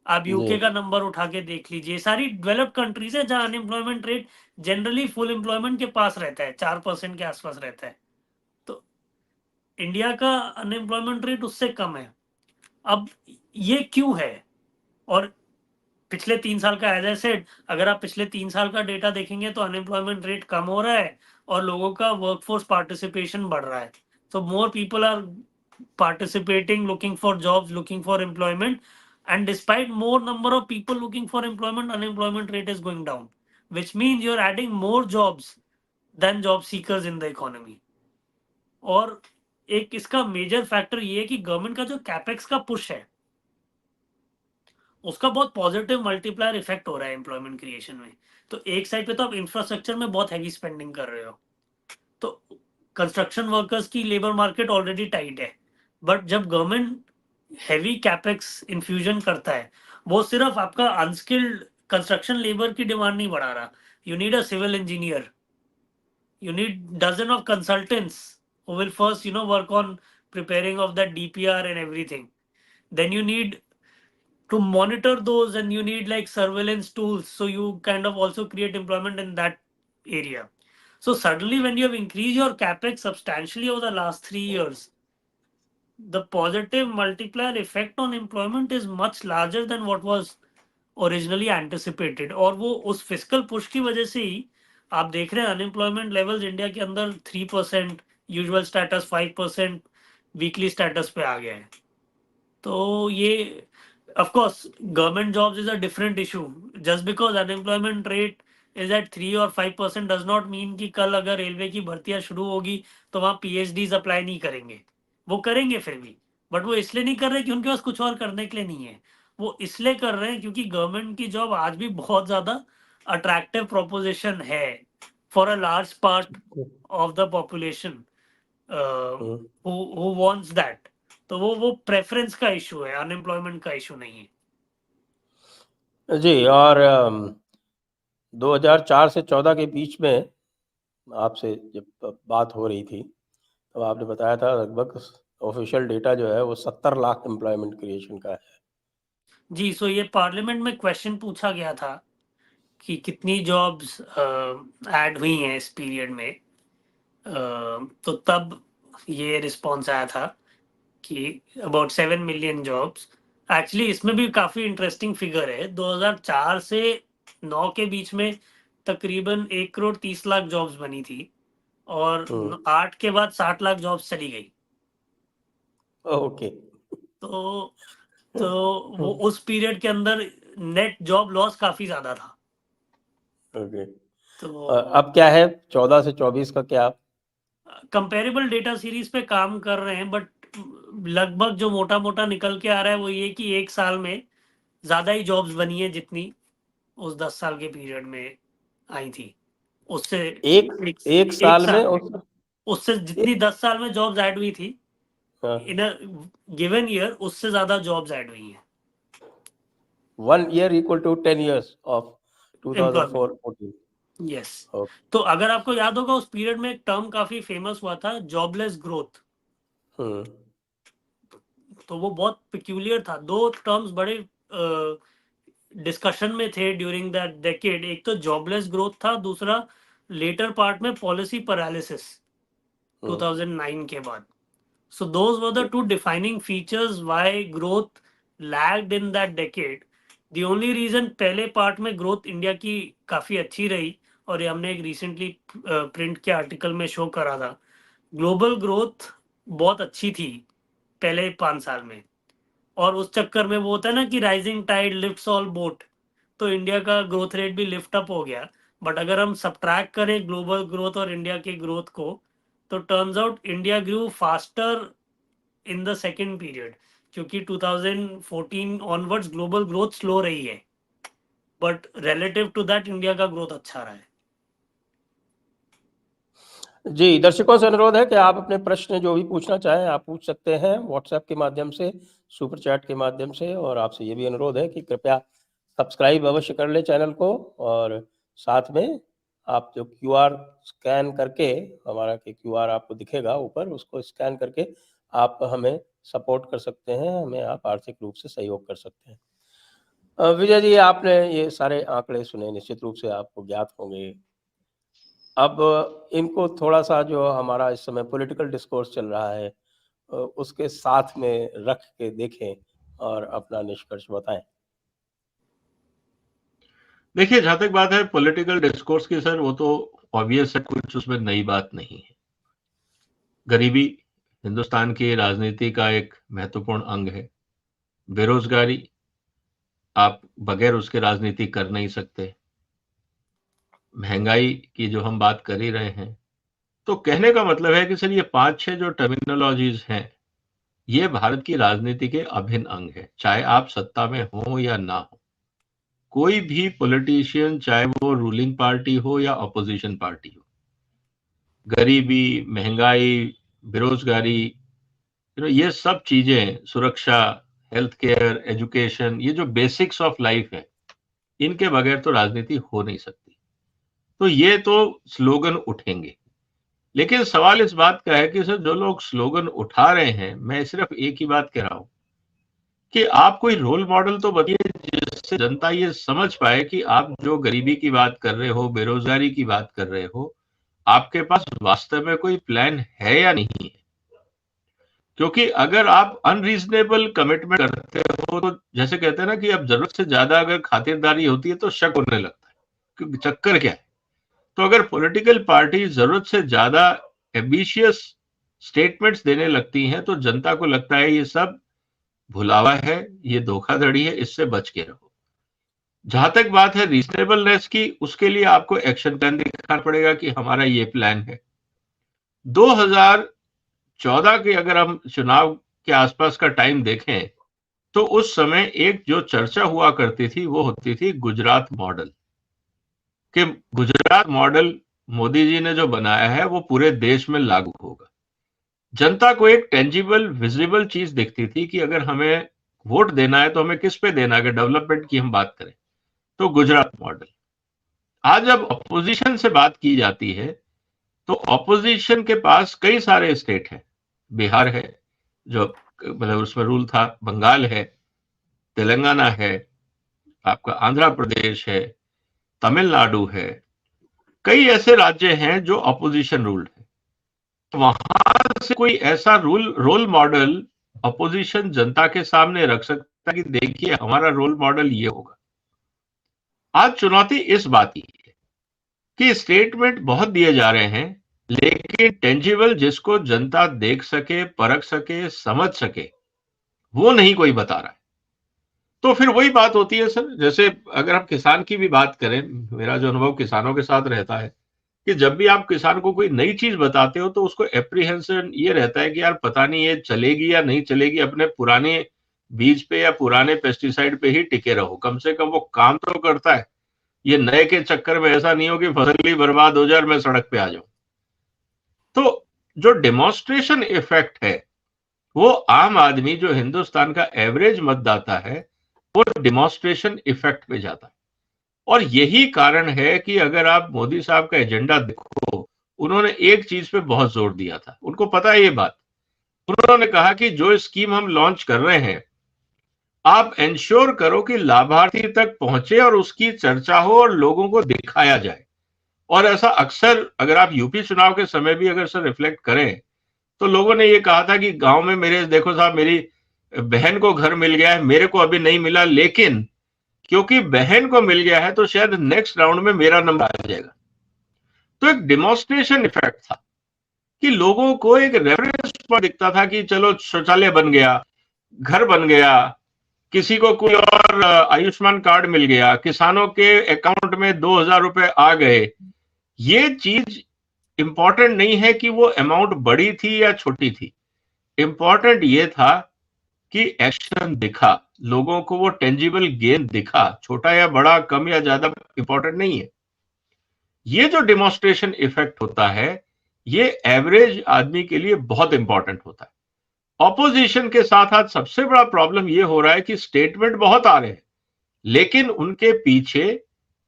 आप यूके जी। का नंबर उठा के देख लीजिए, सारी डेवलप्ड कंट्रीज है जहां unemployment rate generally full employment के पास रहता है, 4% के आसपास रहता है। तो इंडिया का अनएम्प्लॉयमेंट रेट उससे कम है। अब ये क्यों है? और पिछले 3 साल का एज आई सेड, अगर आप पिछले 3 साल का डेटा देखेंगे तो अनएम्प्लॉयमेंट रेट कम हो रहा है और लोगों का वर्कफोर्स पार्टिसिपेशन बढ़ रहा है। तो more people are participating, looking for jobs, looking for employment, and despite more number of people looking for employment, unemployment rate is going down, which means you're adding more jobs than job seekers in the economy। और एक इसका major factor ये है कि government का जो capex का push है उसका बहुत पॉजिटिव मल्टीप्लायर इफेक्ट हो रहा है एम्प्लॉयमेंट क्रिएशन में। तो एक साइड पे तो आप इंफ्रास्ट्रक्चर में बहुत हैवी स्पेंडिंग कर रहे हो, तो कंस्ट्रक्शन वर्कर्स की लेबर मार्केट ऑलरेडी टाइट है, बट जब गवर्नमेंट हैवी कैपेक्स इन्फ्यूजन करता है वो सिर्फ आपका अनस्किल्ड कंस्ट्रक्शन लेबर की डिमांड नहीं बढ़ा रहा। You need a civil engineer, you need dozen of consultants who will first work on preparing of that DPR and everything. Then you need to monitor those, and you need like surveillance tools, so you kind of also create employment in that area. So suddenly when you have increased your capex substantially over the last 3 years, the positive multiplier effect on employment is much larger than what was originally anticipated. और वो उस physical push की वजह से ही आप देख रहे हैं अनएम्प्लॉयमेंट लेवल्स इंडिया के अंदर 3%, यूजुअल स्टेटस 5%, वीकली स्टेटस पे आ गया है। तो ये of course government jobs is a different issue. Just because unemployment rate is at 3 or 5% does not mean कि कल अगर रेलवे की भर्तियां शुरू होगी तो वहाँ PhDs अप्लाई नहीं करेंगे, वो करेंगे फिर भी, बट वो इसलिए नहीं कर रहे कि उनके पास कुछ और करने के लिए नहीं है, वो इसलिए कर रहे हैं क्योंकि गवर्नमेंट की जॉब आज भी बहुत ज्यादा अट्रैक्टिव प्रोपोजिशन है for a large part of the population who wants that. तो वो प्रेफरेंस का इशू है, अनएम्प्लॉयमेंट का इशू नहीं है। जी, और 2004 से 14 के बीच में आपसे जब बात हो रही थी तो आपने बताया था लगभग ऑफिशियल डेटा जो है वो 70 लाख एम्प्लॉयमेंट क्रिएशन का है। जी, सो ये पार्लियामेंट में क्वेश्चन पूछा गया था कि कितनी जॉब्स ऐड हुई हैं इस पीरियड में, तो तब ये रिस्पॉन्स आया था कि अबाउट 7 मिलियन जॉब्स। एक्चुअली इसमें भी काफी इंटरेस्टिंग फिगर है, 2004 से 9 के बीच में तकरीबन 1 करोड़ 30 लाख जॉब्स बनी थी और 8 के बाद 60 लाख जॉब्स चली गई। ओके। तो वो उस पीरियड के अंदर नेट जॉब लॉस काफी ज्यादा था। ओके, तो अब क्या है 14 से 24 का क्या? कंपेरेबल डेटा सीरीज पे काम कर रहे हैं, बट लगभग जो मोटा मोटा निकल के आ रहा है वो ये कि एक साल में ज्यादा ही जॉब्स बनी है जितनी उस 10 साल के पीरियड में आई थी, उससे एक साल में उससे जितनी 10 साल में जॉब्स ऐड हुई थी इन अ गिवन ईयर, उससे ज्यादा जॉब्स ऐड हुई हैं। 1 year equal to 10 years of 2004-14। Yes. तो अगर आपको याद होगा उस पीरियड में एक टर्म काफी फेमस हुआ था, जॉबलेस ग्रोथ। तो वो बहुत पिक्यूलियर था। दो टर्म्स बड़े डिस्कशन में थे ड्यूरिंग दैट डेकेड, एक तो जॉबलेस ग्रोथ था, दूसरा लेटर पार्ट में पॉलिसी पैरालिसिस 2009 के बाद। So those were the two defining features why growth lagged in that decade. The only reason पहले पार्ट में ग्रोथ इंडिया की काफी अच्छी रही, और ये हमने एक रिसेंटली प्रिंट के आर्टिकल में शो करा था, ग्लोबल ग्रोथ बहुत अच्छी थी पहले 5 साल में, और उस चक्कर में वो होता है ना कि rising tide lifts all boat, तो इंडिया का ग्रोथ रेट भी लिफ्ट अप हो गया। बट अगर हम सबट्रैक्ट करें ग्लोबल ग्रोथ और इंडिया के ग्रोथ को, तो turns out India grew faster in the second period, क्योंकि 2014 ऑनवर्ड्स ग्लोबल ग्रोथ स्लो रही है, but relative to that India का ग्रोथ अच्छा रहा है। जी, दर्शकों से अनुरोध है कि आप अपने प्रश्न जो भी पूछना चाहें आप पूछ सकते हैं व्हाट्सएप के माध्यम से, सुपर चैट के माध्यम से, और आपसे ये भी अनुरोध है कि कृपया सब्सक्राइब अवश्य कर लें चैनल को, और साथ में आप जो QR स्कैन करके, हमारा के QR आपको दिखेगा ऊपर, उसको स्कैन करके आप हमें सपोर्ट कर सकते हैं, हमें आप आर्थिक रूप से सहयोग कर सकते हैं। विजय जी, आपने ये सारे आंकड़े सुने, निश्चित रूप से आपको ज्ञात होंगे। अब इनको थोड़ा सा जो हमारा इस समय पॉलिटिकल डिस्कोर्स चल रहा है उसके साथ में रख के देखें और अपना निष्कर्ष बताएं। देखिए, जहां तक बात है पॉलिटिकल डिस्कोर्स की सर, वो तो ऑब्वियस है, कुछ उसमें नई बात नहीं है। गरीबी हिंदुस्तान की राजनीति का एक महत्वपूर्ण अंग है। बेरोजगारी, आप बगैर उसके राजनीति कर नहीं सकते। महंगाई की जो हम बात कर ही रहे हैं, तो कहने का मतलब है कि सर ये 5-6 जो टर्मिनोलॉजीज हैं, ये भारत की राजनीति के अभिन्न अंग है, चाहे आप सत्ता में हो या ना हो। कोई भी पॉलिटिशियन, चाहे वो रूलिंग पार्टी हो या अपोजिशन पार्टी हो, गरीबी, महंगाई, बेरोजगारी, ये सब चीजें, सुरक्षा, हेल्थ केयर, एजुकेशन, ये जो बेसिक्स ऑफ लाइफ है, इनके बगैर तो राजनीति हो नहीं सकती। तो ये तो स्लोगन उठेंगे, लेकिन सवाल इस बात का है कि सर जो लोग स्लोगन उठा रहे हैं, मैं सिर्फ एक ही बात कह रहा हूं कि आप कोई रोल मॉडल तो बताइए जिससे जनता ये समझ पाए कि आप जो गरीबी की बात कर रहे हो, बेरोजगारी की बात कर रहे हो, आपके पास वास्तव में कोई प्लान है या नहीं है। क्योंकि अगर आप अनरीजनेबल कमिटमेंट करते हो, तो जैसे कहते हैं ना कि अब जरूरत से ज्यादा अगर खातिरदारी होती है तो शक होने लगता है, क्योंकि चक्कर क्या है। तो अगर पॉलिटिकल पार्टी जरूरत से ज्यादा एम्बिशियस स्टेटमेंट्स देने लगती हैं, तो जनता को लगता है ये सब भुलावा है, ये धोखाधड़ी है, इससे बच के रहो। जहां तक बात है रीजनेबलनेस की, उसके लिए आपको एक्शन प्लान दिखाना पड़ेगा कि हमारा ये प्लान है। 2014 के अगर हम चुनाव के आसपास का टाइम देखें तो उस समय एक जो चर्चा हुआ करती थी वो होती थी गुजरात मॉडल, कि गुजरात मॉडल मोदी जी ने जो बनाया है वो पूरे देश में लागू होगा। जनता को एक टेंजिबल विजिबल चीज दिखती थी कि अगर हमें वोट देना है तो हमें किस पे देना है, अगर डेवलपमेंट की हम बात करें तो गुजरात मॉडल। आज जब ऑपोजिशन से बात की जाती है तो ऑपोजिशन के पास कई सारे स्टेट हैं, बिहार है जो मतलब उसमें रूल था, बंगाल है, तेलंगाना है, आपका आंध्र प्रदेश है, तमिलनाडु है, कई ऐसे राज्य हैं जो ऑपोजिशन रूल्ड है। तो वहां से कोई ऐसा रोल मॉडल ऑपोजिशन जनता के सामने रख सकता है कि देखिए हमारा रोल मॉडल ये होगा। आज चुनौती इस बात की है कि स्टेटमेंट बहुत दिए जा रहे हैं लेकिन टेंजिबल जिसको जनता देख सके, परख सके, समझ सके, वो नहीं कोई बता रहा है। तो फिर वही बात होती है सर, जैसे अगर हम किसान की भी बात करें, मेरा जो अनुभव किसानों के साथ रहता है कि जब भी आप किसान को कोई नई चीज बताते हो तो उसको एप्रीहेंशन ये रहता है कि यार पता नहीं ये चलेगी या नहीं चलेगी, अपने पुराने बीज पे या पुराने पेस्टिसाइड पे ही टिके रहो, कम से कम वो काम तो करता है। ये नए के चक्कर में ऐसा नहीं हो कि फसल ही बर्बाद हो जाए और मैं सड़क पे आ जाऊं। तो जो डेमोन्स्ट्रेशन इफेक्ट है वो आम आदमी जो हिंदुस्तान का एवरेज मतदाता है वो डेमोन्स्ट्रेशन इफेक्ट पे जाता है। और यही कारण है कि अगर आप मोदी साहब का एजेंडा देखो, उन्होंने एक चीज पे बहुत जोर दिया था, उनको पता है ये बात। उन्होंने कहा कि जो स्कीम हम लॉन्च कर रहे हैं आप इंश्योर करो कि लाभार्थी तक पहुंचे और उसकी चर्चा हो और लोगों को दिखाया जाए। और ऐसा अक्सर अगर आप यूपी चुनाव के समय भी अगर सर रिफ्लेक्ट करें तो लोगों ने ये कहा था कि गांव में मेरे देखो साहब मेरी बहन को घर मिल गया है, मेरे को अभी नहीं मिला, लेकिन क्योंकि बहन को मिल गया है तो शायद नेक्स्ट राउंड में मेरा नंबर आ जाएगा। तो एक डेमोन्स्ट्रेशन इफेक्ट था कि लोगों को एक रेफरेंस पॉइंट दिखता था कि चलो शौचालय बन गया, घर बन गया, किसी को कोई और आयुष्मान कार्ड मिल गया, किसानों के अकाउंट में 2000 रुपए आ गए। ये चीज इंपॉर्टेंट नहीं है कि वो अमाउंट बड़ी थी या छोटी थी, इंपॉर्टेंट ये था कि एक्शन दिखा, लोगों को वो टेंजिबल गेन दिखा, छोटा या बड़ा, कम या ज्यादा इंपॉर्टेंट नहीं है। ये जो डेमोन्स्ट्रेशन इफेक्ट होता है ये एवरेज आदमी के लिए बहुत इंपॉर्टेंट होता है। ऑपोजिशन के साथ आज सबसे बड़ा प्रॉब्लम ये हो रहा है कि स्टेटमेंट बहुत आ रहे हैं लेकिन उनके पीछे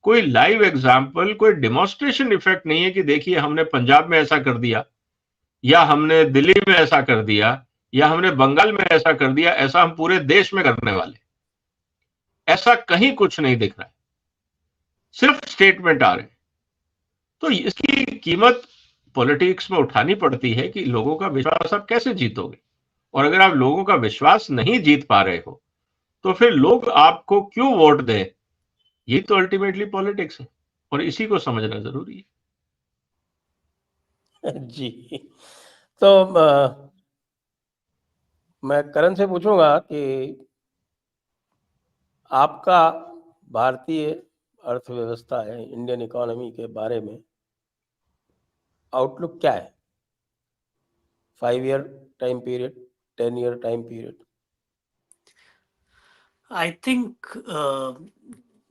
कोई लाइव एग्जाम्पल, कोई डेमोन्स्ट्रेशन इफेक्ट नहीं है कि देखिए हमने पंजाब में ऐसा कर दिया या हमने दिल्ली में ऐसा कर दिया या हमने बंगाल में ऐसा कर दिया, ऐसा हम पूरे देश में करने वाले। ऐसा कहीं कुछ नहीं दिख रहा है, सिर्फ स्टेटमेंट आ रहे हैं। तो इसकी कीमत पॉलिटिक्स में उठानी पड़ती है कि लोगों का विश्वास आप कैसे जीतोगे। और अगर आप लोगों का विश्वास नहीं जीत पा रहे हो तो फिर लोग आपको क्यों वोट दें, ये तो अल्टीमेटली पॉलिटिक्स है और इसी को समझना जरूरी है। जी, तो मैं करण से पूछूंगा कि आपका भारतीय अर्थव्यवस्था है, इंडियन इकोनॉमी के बारे में आउटलुक क्या है? 5 year time period, 10 year time period? I think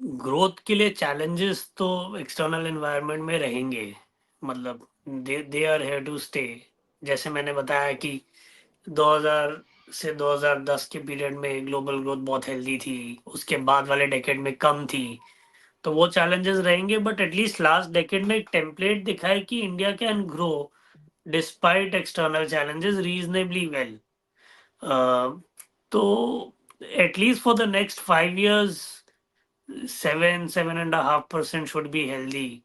growth के लिए चैलेंजेस तो एक्सटर्नल एनवायरनमेंट में रहेंगे, मतलब they are here to stay. जैसे मैंने बताया कि 2000 से 2010 के पीरियड में ग्लोबल ग्रोथ बहुत हेल्दी थी, उसके बाद वाले डेकेड में कम थी, तो वो चैलेंजेस रहेंगे। बट एटलीस्ट लास्ट डेकेड में एक टेम्पलेट दिखा है कि India can grow despite external challenges reasonably well. तो at least for the next 5 years 7.5% should be healthy,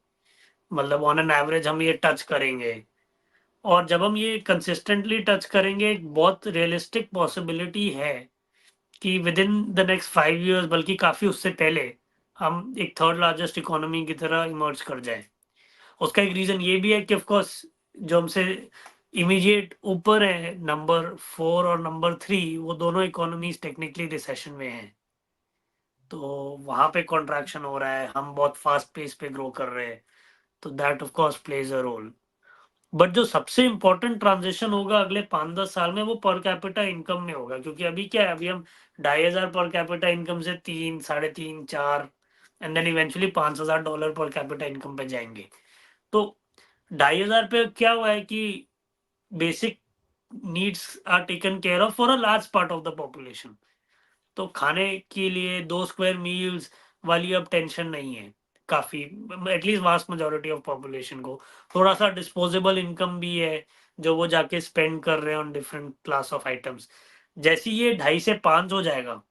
मतलब ऑन एन एवरेज हम ये टच करेंगे। और जब हम ये कंसिस्टेंटली टच करेंगे, एक बहुत रियलिस्टिक पॉसिबिलिटी है कि with in the next 5 years, बल्कि काफ़ी उससे पहले, हम एक थर्ड लार्जेस्ट इकोनॉमी की तरह इमर्ज कर जाए। उसका एक रीज़न ये भी है कि ऑफकोर्स जो हमसे इमीडिएट ऊपर है नंबर 4 और नंबर 3, वो दोनों इकोनॉमीज टेक्निकली रिसेशन में हैं, तो वहां पे कॉन्ट्रैक्शन हो रहा है, हम बहुत फास्ट पेस पे ग्रो कर रहे हैं, तो that of course plays a role. But जो सबसे इम्पोर्टेंट ट्रांजिशन होगा अगले 5-10 साल में वो पर कैपिटा इनकम में होगा, क्योंकि अभी क्या है, अभी हम 2,500 पर कैपिटा इनकम से 3, 3.5, 4 and then eventually $5,000 per capita income पे जाएंगे। तो 2,500 पे क्या हुआ है कि basic needs are taken care of for a large part of the population. तो खाने के लिए 2 स्क्वायर मील्स वाली अब टेंशन नहीं है काफी, at least vast majority of population को। थोड़ा सा डिस्पोजेबल इनकम भी है जो वो जाके स्पेंड कर रहे हैं on different class of items. जैसे ये 2.5 से 5 हो जाएगा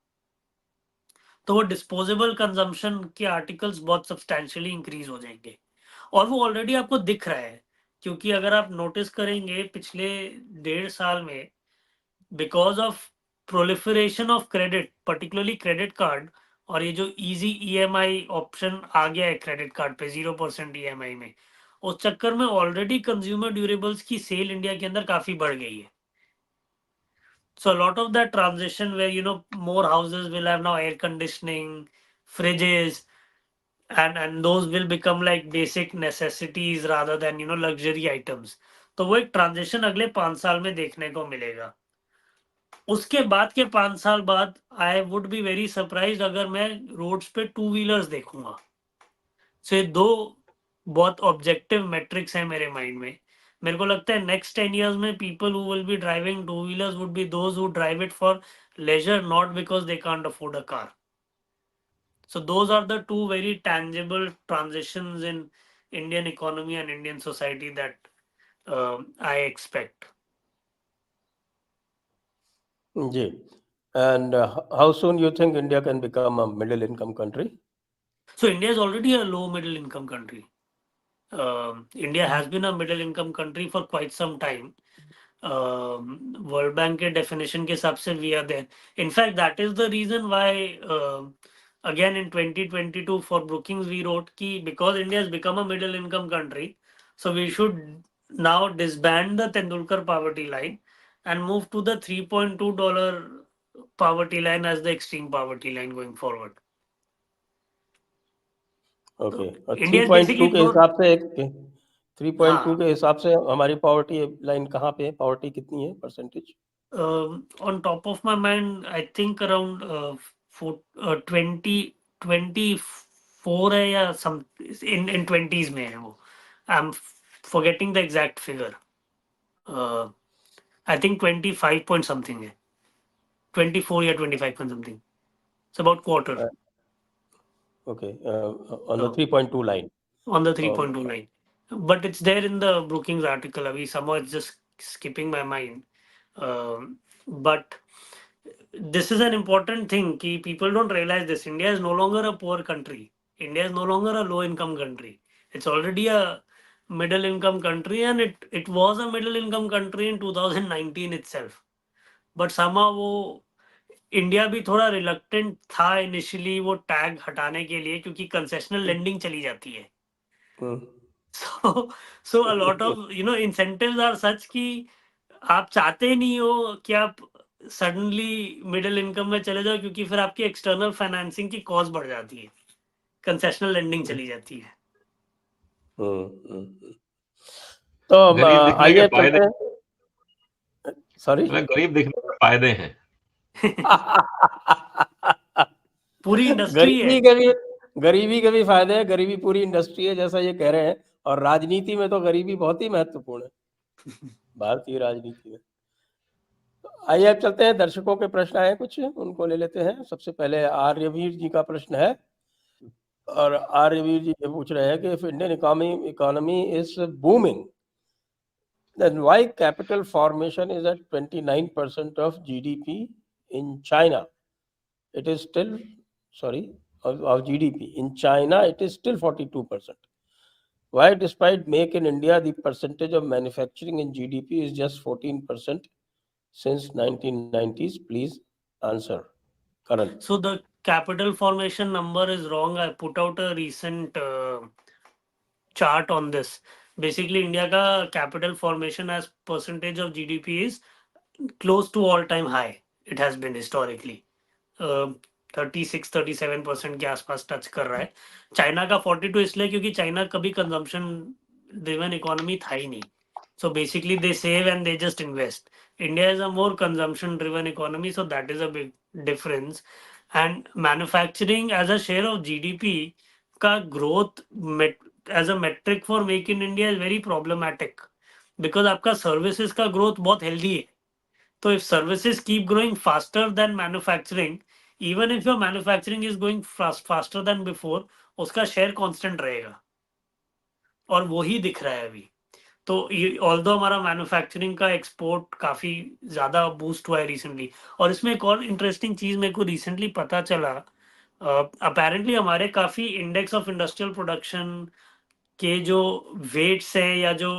तो वो डिस्पोजेबल कंजम्पशन के आर्टिकल्स बहुत सब्सटैंशियली इंक्रीज हो जाएंगे, और वो ऑलरेडी आपको दिख रहा है। क्योंकि अगर आप नोटिस करेंगे पिछले 1.5 साल में, because of proliferation of credit, particularly credit card, और ये जो इजी ईएमआई ऑप्शन आ गया है क्रेडिट कार्ड पे 0% ईएमआई में, उस चक्कर में ऑलरेडी कंज्यूमर ड्यूरेबल्स की सेल इंडिया के अंदर काफी बढ़ गई है। So a lot of that transition where more houses will have now air conditioning, fridges, and those will become like basic necessities rather than luxury items. तो वो एक ट्रांजिशन अगले 5 साल में देखने को मिलेगा। उसके बाद के 5 साल बाद I would be very surprise अगर मैं रोड्स पे 2 व्हीलर्स देखूंगा। सो ये 2 बहुत ऑब्जेक्टिव मेट्रिक्स हैं मेरे माइंड में। मेरे को लगता है नेक्स्ट 10 years में people who will be driving 2 wheelers would be those who drive it for leisure, not because they can't afford a car. So those are the 2 very tangible transitions in Indian economy and Indian society that I expect. जी, and how soon you think India can become a middle income country? So India is already a low middle income country. India has been a middle income country for quite some time. World Bank के definition के हिसाब से we are there. In fact, that is the reason why again in 2022 for Brookings we wrote कि because India has become a middle income country, so we should now disband the Tendulkar poverty line and move to the $3.2 poverty line as the extreme poverty line going forward. Okay, और India is 3.2 basically के not, हिसाब से 3.2 हाँ, के हिसाब से हमारी poverty line कहाँ पे है? पॉवर्टी कितनी है percentage? on top of my mind, I think around 24 है या some in 20s में है वो. I'm forgetting the exact figure. I think 25 point something है. 24 या 25 point something. It's about quarter. Okay, on the 3.2 line. On the 3.2 line. But it's there in the Brookings article. Abhi somehow it's just skipping my mind. But this is an important thing कि people don't realize this. India is no longer a poor country. India is no longer a low income country. It's already a middle income country, and it was a middle income country in 2019 itself. But somehow वो India भी थोड़ा reluctant था initially वो tag हटाने के लिए, क्योंकि concessional lending चली जाती है। So a lot of incentives are such कि आप चाहते नहीं हो कि आप सडनली मिडिल इनकम में चले जाओ, क्योंकि फिर आपकी एक्सटर्नल फाइनेंसिंग की कॉस्ट बढ़ जाती है, कंसेशनल लेंडिंग चली जाती है। तो गरीब दिखने आइए के अब चलते फायदे, हैं। सॉरी, गरीब दिखने के फायदे हैं। पूरी इंडस्ट्री है। गरीबी के भी फायदे हैं, गरीबी पूरी इंडस्ट्री है जैसा ये कह रहे हैं, और राजनीति में तो गरीबी बहुत ही महत्वपूर्ण है, भारतीय राजनीति में। आइए अब चलते हैं, दर्शकों के प्रश्न आए कुछ, उनको ले लेते हैं। सबसे पहले आर्यवीर जी का प्रश्न है, और आर्यवीर जी ये पूछ रहे हैं कि if Indian economy is booming, then why capital formation is at 29% of GDP in China? It is still, sorry, of GDP. In China, it is still 42%. Why, despite Make in India, the percentage of manufacturing in GDP is just 14% since 1990s? Please answer. Karan. So the capital formation number is wrong. I put out a recent chart on this. Basically India का capital formation as percentage of GDP is close to all time high. It has been historically 36-37% के आसपास touch कर रहा है. China का 42 इसलिए क्योंकि China कभी कंजम्पशन ड्रिवन इकोनॉमी था ही नहीं. So basically they save and they just invest. India is a more consumption driven economy, so that is a big difference. And manufacturing as a share of GDP ka growth as a metric for Make in India is very problematic because आपका services का growth बहुत healthy है. So if services keep growing faster than manufacturing, even if your manufacturing is going faster than before, उसका share constant रहेगा. और वो ही दिख रहा है अभी. तो ऑल्दो हमारा मैन्युफैक्चरिंग का एक्सपोर्ट काफी ज्यादा बूस्ट हुआ है रिसेंटली. और इसमें एक और इंटरेस्टिंग चीज मेरे को रिसेंटली पता चला, अपेरेंटली हमारे काफी इंडेक्स ऑफ इंडस्ट्रियल प्रोडक्शन के जो वेट्स है या जो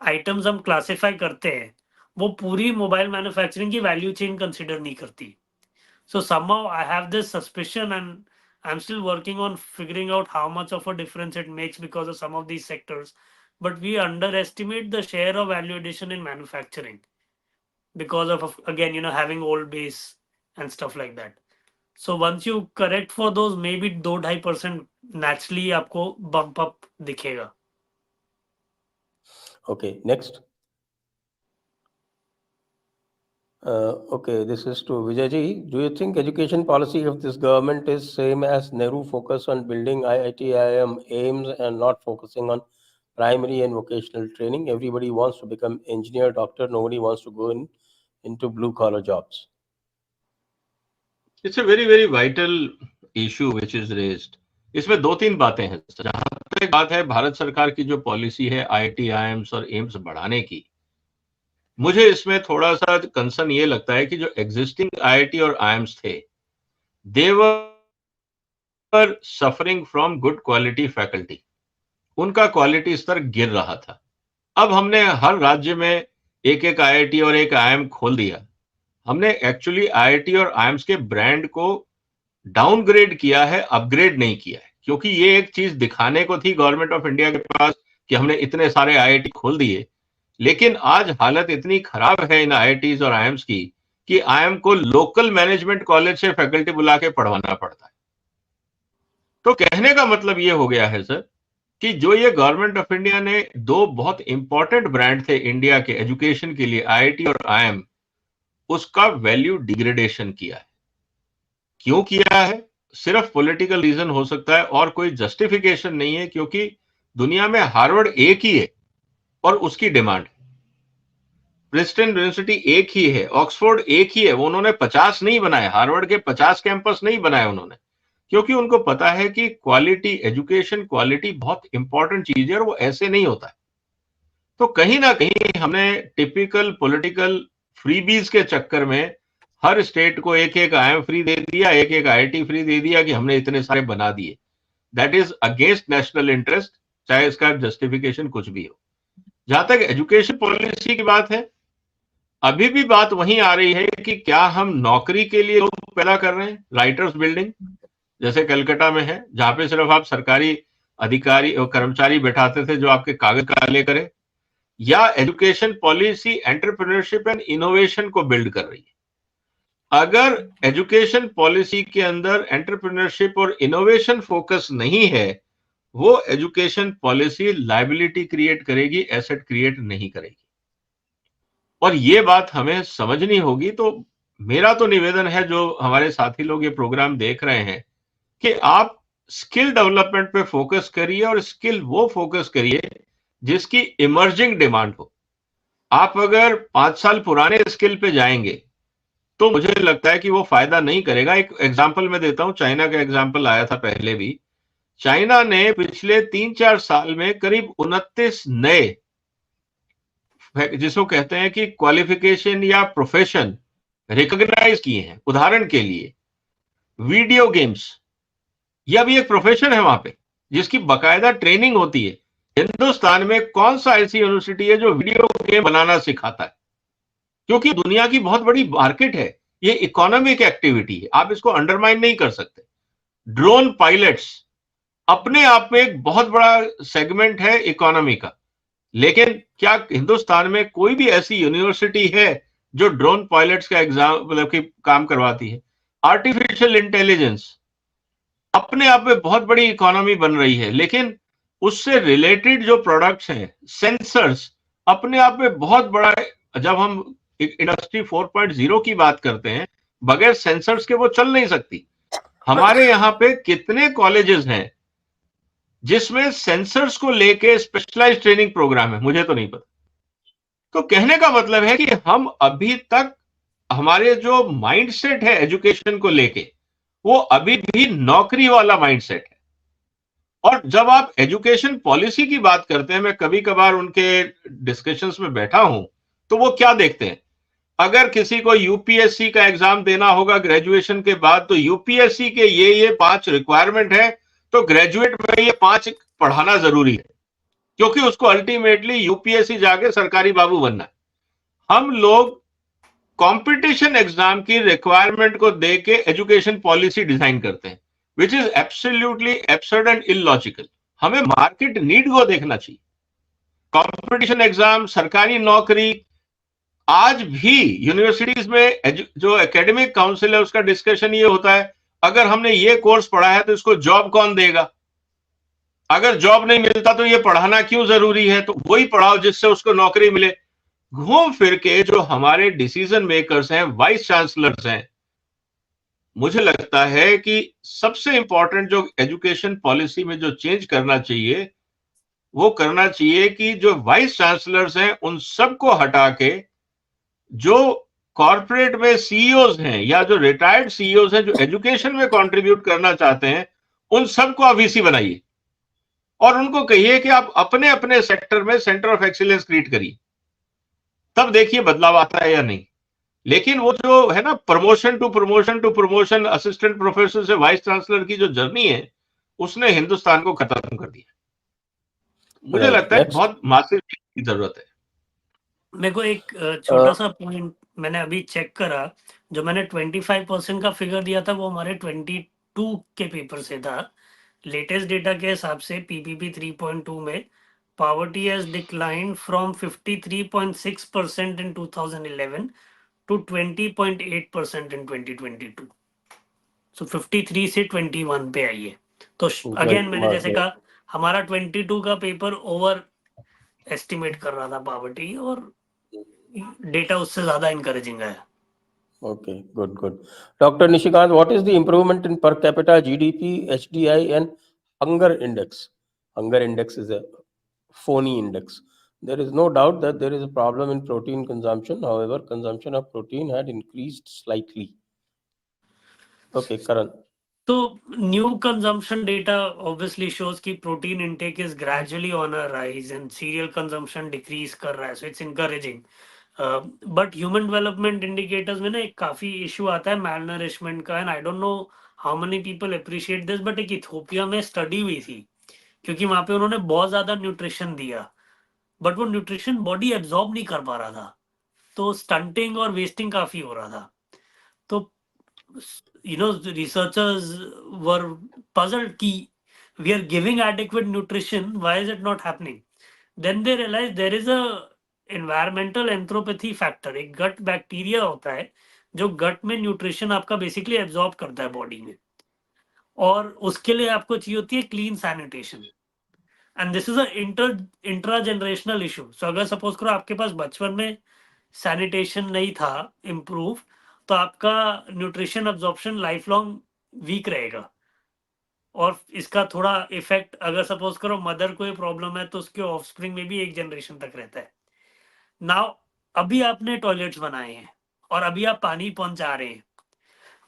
आइटम्स हम क्लासिफाई करते हैं वो पूरी मोबाइल मैन्युफैक्चरिंग की वैल्यू चेन कंसिडर नहीं करती. सो somehow I have this suspicion and I'm still working on figuring out how much of a difference it makes because of some of these sectors. But we underestimate the share of value addition in manufacturing because of again, having old base and stuff like that. So once you correct for those, maybe 2-2.5% naturally आपको bump up दिखेगा. Okay, next. Okay, this is to Vijay ji. Do you think education policy of this government is same as Nehru focus on building IIT, IIM, AIMS and not focusing on primary and vocational training? Everybody wants to become engineer, doctor. Nobody wants to go into blue collar jobs. It's a very, very vital issue which is raised. इसमें 2-3 बातें हैं. जहां तक बात है भारत सरकार की जो पॉलिसी है IIT, IIMs और एम्स बढ़ाने की, मुझे इसमें थोड़ा सा कंसर्न ये लगता है कि जो एग्जिस्टिंग IIT और IIMs थे, they were suffering from good quality faculty. उनका क्वालिटी स्तर गिर रहा था. अब हमने हर राज्य में एक IIT और एक IIM खोल दिया. हमने एक्चुअली IIT और IIMs के ब्रांड को डाउनग्रेड किया है, अपग्रेड नहीं किया है. क्योंकि ये एक चीज दिखाने को थी गवर्नमेंट ऑफ इंडिया के पास कि हमने इतने सारे IIT खोल दिए, लेकिन आज हालत इतनी खराब है इन IITs और IIMs की कि IIM को लोकल मैनेजमेंट कॉलेज से फैकल्टी बुला के पढ़वाना पड़ता है. तो कहने का मतलब ये हो गया है सर कि जो ये गवर्नमेंट ऑफ इंडिया ने 2 बहुत इंपॉर्टेंट ब्रांड थे इंडिया के एजुकेशन के लिए, IIT और IIM, उसका वैल्यू डिग्रेडेशन किया है. क्यों किया है? सिर्फ पॉलिटिकल रीजन हो सकता है और कोई जस्टिफिकेशन नहीं है, क्योंकि दुनिया में हार्वर्ड एक ही है और उसकी डिमांड है. प्रिंसटन यूनिवर्सिटी एक ही है, ऑक्सफोर्ड एक ही है. वो उन्होंने 50 नहीं बनाए, हार्वर्ड के 50 कैंपस नहीं बनाए उन्होंने, क्योंकि उनको पता है कि क्वालिटी, एजुकेशन क्वालिटी बहुत इंपॉर्टेंट चीज है और वो ऐसे नहीं होता है. तो कहीं ना कहीं हमने टिपिकल पॉलिटिकल फ्रीबीज के चक्कर में हर स्टेट को एक IIM फ्री दे दिया, एक IIT फ्री दे दिया कि हमने इतने सारे बना दिए. That is against national interest, चाहे इसका जस्टिफिकेशन कुछ भी हो. जहां तक एजुकेशन पॉलिसी की बात है, अभी भी बात वहीं आ रही है कि क्या हम नौकरी के लिए लोग पैदा कर रहे हैं, राइटर्स बिल्डिंग जैसे कलकत्ता में है, जहां पे सिर्फ आप सरकारी अधिकारी और कर्मचारी बैठाते थे जो आपके कागज काले करे, या education policy entrepreneurship and innovation को बिल्ड कर रही है. अगर एजुकेशन पॉलिसी के अंदर एंटरप्रेन्योरशिप और इनोवेशन फोकस नहीं है, वो एजुकेशन पॉलिसी लायबिलिटी क्रिएट करेगी, एसेट क्रिएट नहीं करेगी. और ये बात हमें समझनी होगी. तो मेरा तो निवेदन है, जो हमारे साथी लोग ये प्रोग्राम देख रहे हैं, कि आप स्किल डेवलपमेंट पे फोकस करिए और स्किल वो फोकस करिए जिसकी इमर्जिंग डिमांड हो. आप अगर 5 साल पुराने स्किल पे जाएंगे तो मुझे लगता है कि वो फायदा नहीं करेगा. एक एग्जांपल मैं देता हूं, चाइना का एग्जांपल आया था पहले भी. चाइना ने पिछले 3-4 साल में करीब 29 नए, जिसको कहते हैं कि क्वालिफिकेशन या प्रोफेशन, रिकॉग्नाइज किए हैं. उदाहरण के लिए वीडियो गेम्स, यह भी एक प्रोफेशन है वहां पे जिसकी बकायदा ट्रेनिंग होती है. हिंदुस्तान में कौन सा ऐसी यूनिवर्सिटी है जो वीडियो गेम बनाना सिखाता है? क्योंकि दुनिया की बहुत बड़ी मार्केट है, ये इकोनॉमिक एक्टिविटी है, आप इसको अंडरमाइन नहीं कर सकते. ड्रोन पायलट्स, अपने आप में एक बहुत बड़ा सेगमेंट है इकोनॉमी का। लेकिन क्या हिंदुस्तान में कोई भी ऐसी यूनिवर्सिटी है जो ड्रोन पायलट्स का एग्जाम मतलब कि काम करवाती है? आर्टिफिशियल इंटेलिजेंस अपने आप में बहुत बड़ी इकोनॉमी बन रही है, लेकिन उससे रिलेटेड जो प्रोडक्ट्स हैं, सेंसर्स अपने आप में बहुत बड़ा है। जब हम इंडस्ट्री 4.0 की बात करते हैं, बगैर सेंसर्स के वो चल नहीं सकती। हमारे यहाँ पे कितने कॉलेजेस हैं जिसमें सेंसर्स को लेके स्पेशलाइज्ड ट्रेनिंग प्रोग्राम है? मुझे तो नहीं पता। तो कहने का मतलब है कि हम अभी तक हमारे जो माइंडसेट है एजुकेशन को लेके, वो अभी भी नौकरी वाला माइंडसेट है। और जब आप एजुकेशन पॉलिसी की बात करते हैं, मैं कभी कभार उनके डिस्कशंस में बैठा हूं, तो वो क्या देखते हैं? अगर किसी को यूपीएससी का एग्जाम देना होगा ग्रेजुएशन के बाद, तो यूपीएससी के ये 5 रिक्वायरमेंट है, तो ग्रेजुएट में ये 5 पढ़ाना जरूरी है, क्योंकि उसको अल्टीमेटली यूपीएससी जाके सरकारी बाबू बनना है। हम लोग कंपटीशन एग्जाम की रिक्वायरमेंट को देख के एजुकेशन पॉलिसी डिजाइन करते हैं, which is absolutely absurd and illogical. हमें मार्केट नीड को देखना चाहिए। कंपटीशन एग्जाम, सरकारी नौकरी, आज भी यूनिवर्सिटीज में जो एकेडमिक काउंसिल है उसका डिस्कशन ये होता है, अगर हमने ये कोर्स पढ़ा है तो इसको जॉब कौन देगा? अगर जॉब नहीं मिलता तो ये पढ़ाना क्यों जरूरी है? तो वही पढ़ाओ जिससे उसको नौकरी मिले। घूम फिर के जो हमारे डिसीजन मेकर्स हैं, वाइस चांसलर्स हैं, मुझे लगता है कि सबसे इंपॉर्टेंट जो एजुकेशन पॉलिसी में जो चेंज करना चाहिए, वो करना चाहिए कि जो वाइस चांसलर्स हैं उन सबको हटा के जो कॉर्पोरेट में सीईओज हैं या जो रिटायर्ड सीईओज हैं जो एजुकेशन में कंट्रीब्यूट करना चाहते हैं, उन सबको आप वीसी बनाइए और उनको कहिए कि आप अपने अपने सेक्टर में सेंटर ऑफ एक्सीलेंस क्रिएट करिए। तब देखिए बदलाव आता है या नहीं। लेकिन वो जो है ना, promotion to promotion to promotion, assistant professor से वाइस चांसलर की जो जर्नी है, उसने हिंदुस्तान को खत्म कर दिया। मुझे लगता है बहुत मासिव की जरूरत है। मेरे को एक छोटा सा पॉइंट मैंने अभी चेक करा, जो मैंने 25% का फिगर दिया था वो हमारे 22 के पेपर से था। लेटेस्ट डेटा के हिसाब से पीपीपी 3.2 में poverty has declined from 53.6% in 2011 to 20.8% in 2022. So 53 से 21 पे आई है। तो अगेन मैंने जैसे कहा, हमारा 22 का पेपर ओवर एस्टिमेट कर रहा था पावर्टी, और डेटा उससे ज्यादा इनकरेजिंग है। Okay, good. Dr. Nishikant, what is the improvement in per capita GDP, HDI and hunger index? Hunger index is a phony index. There is no doubt that there is a problem in protein consumption. However, consumption of protein had increased slightly. Okay, Karan. So new consumption data obviously shows कि protein intake is gradually on a rise and cereal consumption decrease कर रहा है, so it's encouraging. But human development indicators में ना एक काफी issue आता है malnourishment का, and I don't know how many people appreciate this, but एक इथियोपिया में study हुई थी, क्योंकि वहां पे उन्होंने बहुत ज्यादा न्यूट्रिशन दिया, बट वो न्यूट्रिशन बॉडी एब्जॉर्ब नहीं कर पा रहा था, तो स्टंटिंग और वेस्टिंग काफी हो रहा था। तो the researchers were puzzled ki we are giving adequate nutrition, why is it not happening? Then they realized there is a environmental enteropathy factor, एक gut bacteria होता है जो gut में nutrition आपका basically absorb करता है body में, और उसके लिए आपको चाहिए होती है clean sanitation, and this is a intra-generational issue. So अगर suppose करो आपके पास बचपन में sanitation नहीं था improve, तो आपका nutrition absorption life long weak रहेगा, और इसका थोड़ा इफेक्ट अगर सपोज करो मदर को ये प्रॉब्लम है तो उसके ऑफस्प्रिंग में भी एक जनरेशन तक रहता है। नाउ अभी आपने टॉयलेट्स बनाए हैं और अभी आप पानी पहुंचा रहे हैं,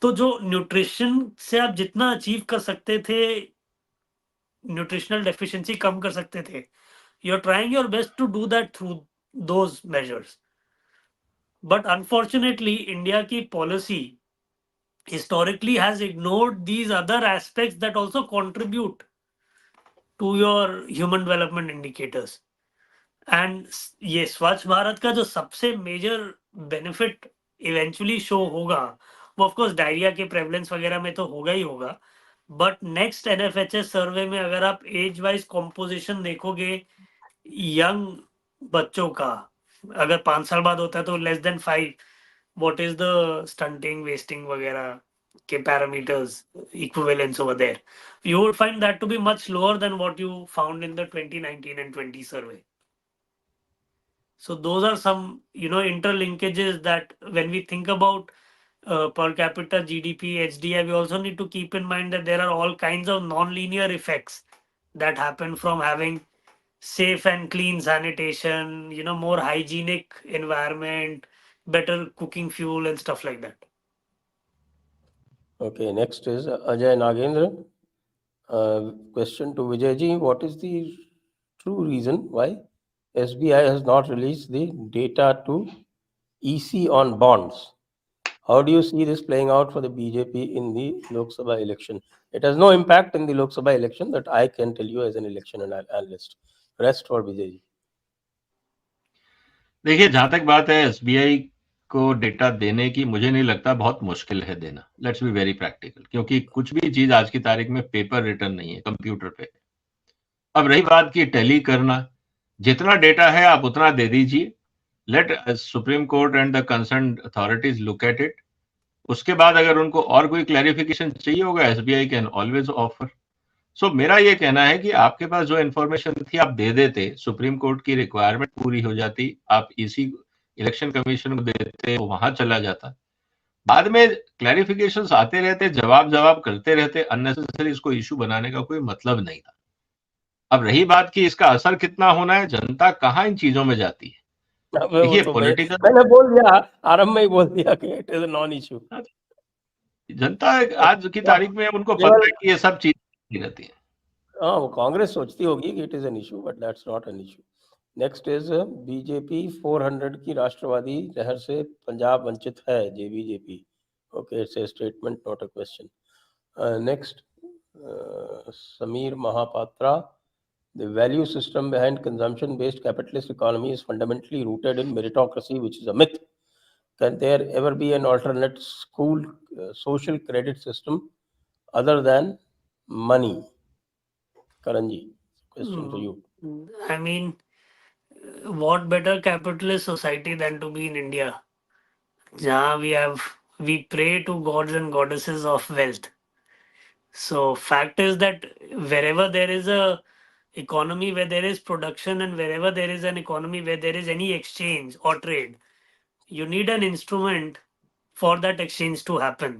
तो जो न्यूट्रिशन से आप जितना अचीव कर सकते थे, न्यूट्रिशनल डेफिशिएंसी कम कर सकते थे, you are trying your best to do that through those measures, but unfortunately India की policy historically has ignored these other aspects that also contribute to your human development indicators. And ये स्वच्छ भारत का जो सबसे major benefit eventually show होगा, वो of course diarrhoea के prevalence वगैरह में तो होगा ही होगा, बट नेक्स्ट NFHS सर्वे में अगर आप एज वाइज कॉम्पोजिशन देखोगे, यंग बच्चों का अगर 5 साल बाद होता है तो less than 5, what is the stunting, wasting वगैरह के parameters equivalence over there, you would find that to be much lower than what you found in the 2019 and 20 survey. So those are some, interlinkages that when we think about per capita GDP, HDI, we also need to keep in mind that there are all kinds of non-linear effects that happen from having safe and clean sanitation, more hygienic environment, better cooking fuel and stuff like that. Okay, next is Ajay Nagendra. Question to Vijayji: what is the true reason why SBI has not released the data to EC on bonds? How do you see this playing out for the BJP in the Lok Sabha election? It has no impact in the Lok Sabha election that I can tell you as an election analyst. Rest for Vijayji. देखिए, जहां तक बात है SBI को data देने की, मुझे नहीं लगता बहुत मुश्किल है देना। लेट्स बी वेरी प्रैक्टिकल, क्योंकि कुछ भी चीज आज की तारीख में पेपर रिटर्न नहीं है, कंप्यूटर पे। अब रही बात की टैली करना, जितना डेटा है आप उतना दे दीजिए, let supreme court and the concern authorities look at it. उसके बाद अगर उनको और कोई क्लैरिफिकेशन चाहिए होगा, SBI can always offer. So मेरा ये कहना है कि आपके पास जो इन्फॉर्मेशन थी आप दे देते, सुप्रीम कोर्ट की रिक्वायरमेंट पूरी हो जाती, आप इसी इलेक्शन कमीशन को देते, वो वहां चला जाता। बाद में क्लैरिफिकेशंस आते रहते, जवाब करते रहते, अननेसेसरी इसको इशू बनाने का कोई मतलब नहीं था। अब रही बात कि इसका असर कितना होना है, जनता कहाँ इन चीजों में जाती है। देखिए, तो पॉलिटिकल मैंने बोल दिया, आरंभ में ही बोल दिया कि इट इज नॉन इशू। जनता आज की तारीख में उनको पता है कि ये सब चीजें रहती है। हाँ, वो कांग्रेस सोचती होगी कि it is an issue, but that's not an issue. Next is BJP 400 की राष्ट्रवादी लहर से पंजाब वंचित है, जेबीजेपी। Okay, it's a statement, not a question. Next, Sameer Mahapatra: the value system behind consumption based capitalist economy is fundamentally rooted in meritocracy, which is a myth. Can there ever be an alternate social credit system other than money? Karanji, question for you. I mean, what better capitalist society than to be in India? Jahan we pray to gods and goddesses of wealth. So fact is that wherever there is a economy where there is production and wherever there is an economy where there is any exchange or trade, you need an instrument for that exchange to happen.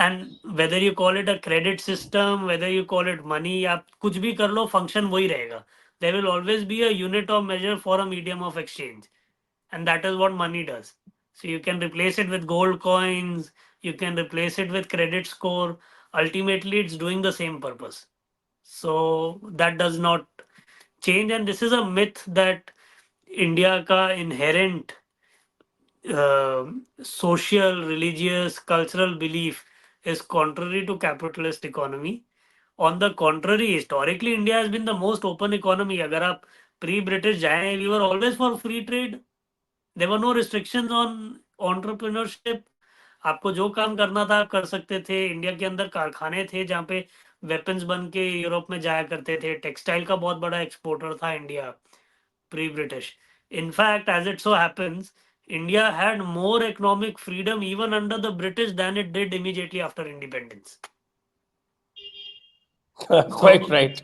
And whether you call it a credit system, whether you call it money, आप कुछ भी कर लो, function वही रहेगा. There will always be a unit of measure for a medium of exchange, and that is what money does. So you can replace it with gold coins, you can replace it with credit score. Ultimately, it's doing the same purpose. So that does not change, and this is a myth that India ka inherent social, religious, cultural belief is contrary to capitalist economy. On the contrary, historically, India has been the most open economy. अगर आप pre-British जाएं, we were always for free trade. There were no restrictions on entrepreneurship. आपको जो काम करना था आप कर सकते थे. इंडिया के अंदर कारखाने थे जहाँ पे वेपन्स बन के यूरोप में जाया करते थे. टेक्सटाइल का बहुत बड़ा एक्सपोर्टर था India pre-British. In fact, as it so happens, India had more economic freedom even under the British than it did immediately after independence. Quite right.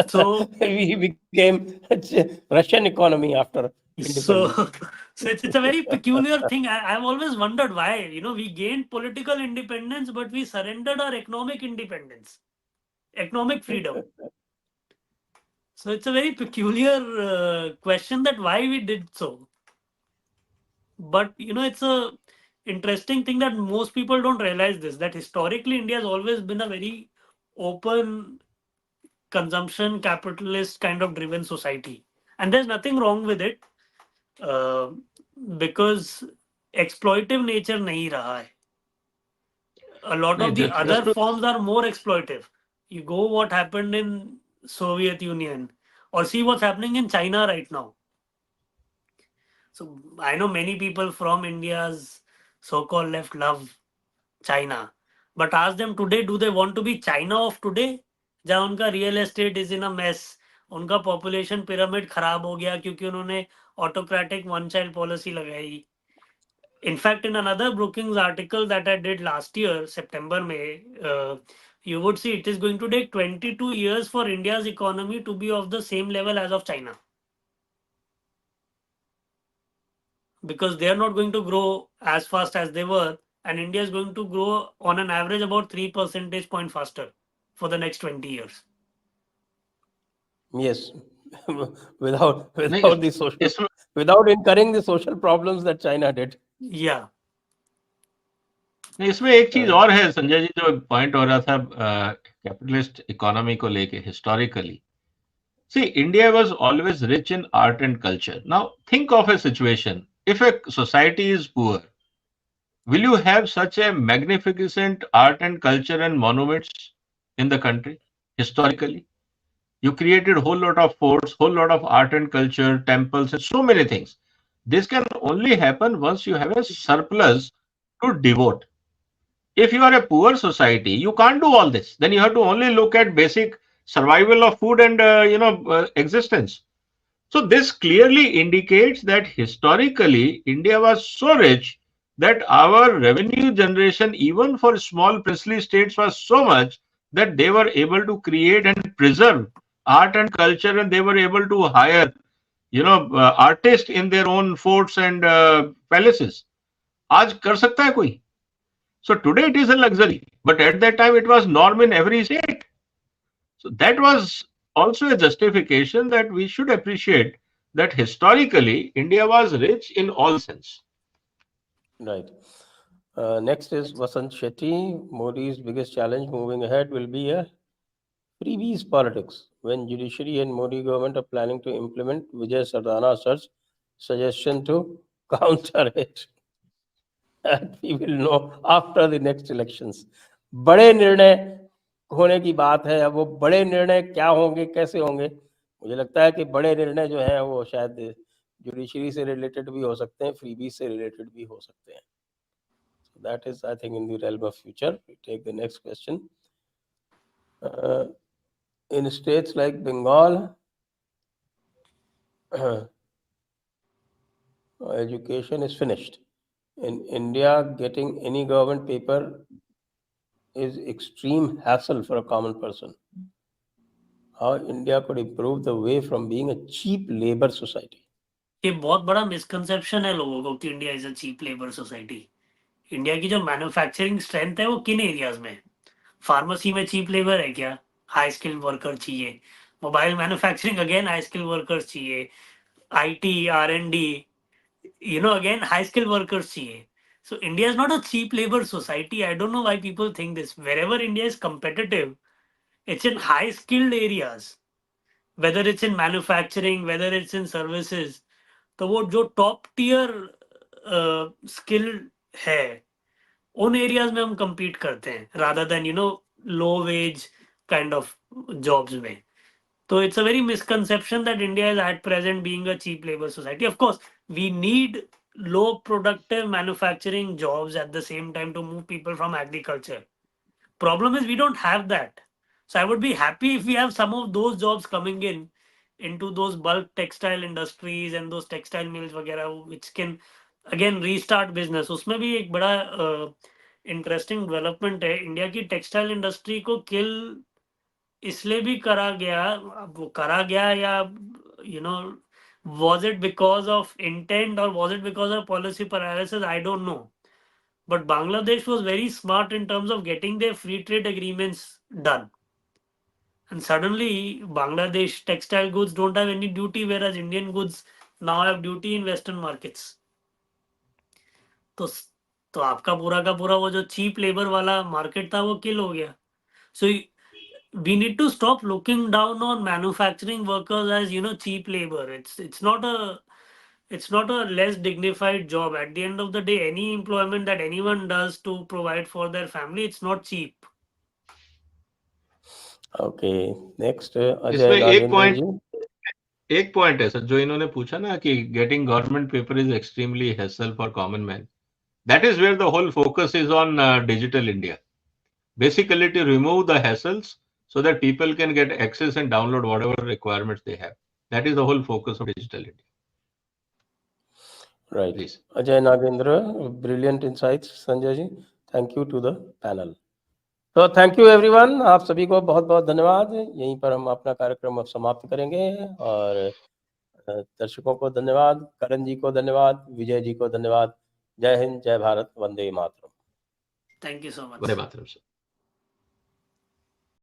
So we became Russian economy after independence. So it's a very peculiar thing. I've always wondered why, we gained political independence, but we surrendered our economic independence, economic freedom. So it's a very peculiar question that why we did so. But it's a interesting thing that most people don't realize this, that historically India has always been a very open consumption capitalist kind of driven society, and there's nothing wrong with it, because exploitive nature nahi raha hai. A lot of the other forms are more exploitive. You go what happened in Soviet Union or see what's happening in China right now. So I know many people from India's so-called left love China, But ask them today, do they want to be China of today? जहाँ उनका real estate is in a mess, उनका population pyramid खराब हो गया क्योंकि उन्होंने autocratic one child policy लगाई. In fact, in another Brookings article that I did last year, September, May, you would see it is going to take 22 years for India's economy to be of the same level as of China. Because they are not going to grow as fast as they were, and India is going to grow on an average about 3 percentage point faster for the next 20 years. Yes, without नहीं, the social, इसमें without incurring the social problems that China did. Yeah. नहीं, इसमें एक चीज और है संजय जी, जो point हो रहा था कैपिटलिस्ट इकोनॉमी को लेके historically. See, India was always rich in art and culture. Now, think of a situation. If a society is poor, will you have such a magnificent art and culture and monuments in the country historically? You created a whole lot of forts, whole lot of art and culture, temples, and so many things. This can only happen once you have a surplus to devote. If you are a poor society, you can't do all this. Then you have to only look at basic survival of food and existence. So this clearly indicates that historically India was so rich that our revenue generation, even for small princely states, was so much that they were able to create and preserve art and culture, and they were able to hire artists in their own forts and palaces. आज कर सकता है कोई? So today it is a luxury, but at that time it was norm in every state. So that was also a justification that we should appreciate that historically India was rich in all sense. Right. Next is Vasant Shetty. Modi's biggest challenge moving ahead will be a freebies politics. When judiciary and Modi government are planning to implement Vijay Sardana's suggestion to counter it. And we will know after the next elections. बड़े निर्णय होने की बात है. अब वो बड़े निर्णय क्या होंगे, कैसे होंगे? मुझे लगता है कि बड़े निर्णय जो हैं वो शायद जुडिशरी से रिलेटेड भी हो सकते हैं, फ्रीबी से रिलेटेड भी हो सकते हैं. So that is, I think, in the realm of future. We take the next question. In states like Bengal, education is finished. In India, getting any government paper is extreme hassle for a common person. How India could improve the way from being a cheap labor society? ये बहुत बड़ा misconception है लोगों को कि India is a cheap labour society. India की जो manufacturing strength है वो किन एरियाज में? फार्मेसी में चीप लेबर है क्या? हाई स्किल्ड वर्कर चाहिए. Mobile manufacturing again high skilled workers चाहिए. IT, R&D, again high skilled workers चाहिए. So India is not a cheap labor society. I don't know why people think this. Wherever India is competitive, it's in high skilled areas. Whether it's in manufacturing, whether it's in services, तो वो जो top tier skill है उन areas में हम compete करते हैं rather than low wage kind of jobs में. So it's a very misconception that India is at present being a cheap labor society. Of course, we need low productive manufacturing jobs at the same time to move people from agriculture. Problem is we don't have that. So I would be happy if we have some of those jobs coming in into those bulk textile industries and those textile mills वगैरह, which can again restart business. उसमें भी एक बड़ा interesting development है. India की textile industry को किल इसलिए भी करा गया. अब वो करा गया या was it because of intent or was it because of policy paralysis? I don't know. But Bangladesh was very smart in terms of getting their free trade agreements done. And suddenly Bangladesh textile goods don't have any duty, whereas Indian goods now have duty in Western markets. तो आपका पूरा का पूरा वो जो cheap labour वाला market था वो किल हो गया. So we need to stop looking down on manufacturing workers as cheap labor. It's not a less dignified job. At the end of the day, any employment that anyone does to provide for their family, it's not cheap. Okay, next Ajay इसमें राजेंद्र जी. एक point है sir जो इन्होंने पूछा ना कि getting government paper is extremely hassle for common man. That is where the whole focus is on digital India. basically to remove the hassles so that people can get access and download whatever requirements they have. That is the whole focus of Digital India. Right. Please. Ajay Nagendra, brilliant insights, Sanjay ji. Thank you to the panel. तो thank you everyone, आप सभी को बहुत बहुत धन्यवाद। यहीं पर हम अपना कार्यक्रम अब समाप्त करेंगे और दर्शकों को धन्यवाद, करण जी को धन्यवाद, विजय जी को धन्यवाद। जय हिंद, जय भारत, वंदे मातरम। Thank you so much. वंदे मातरम सर।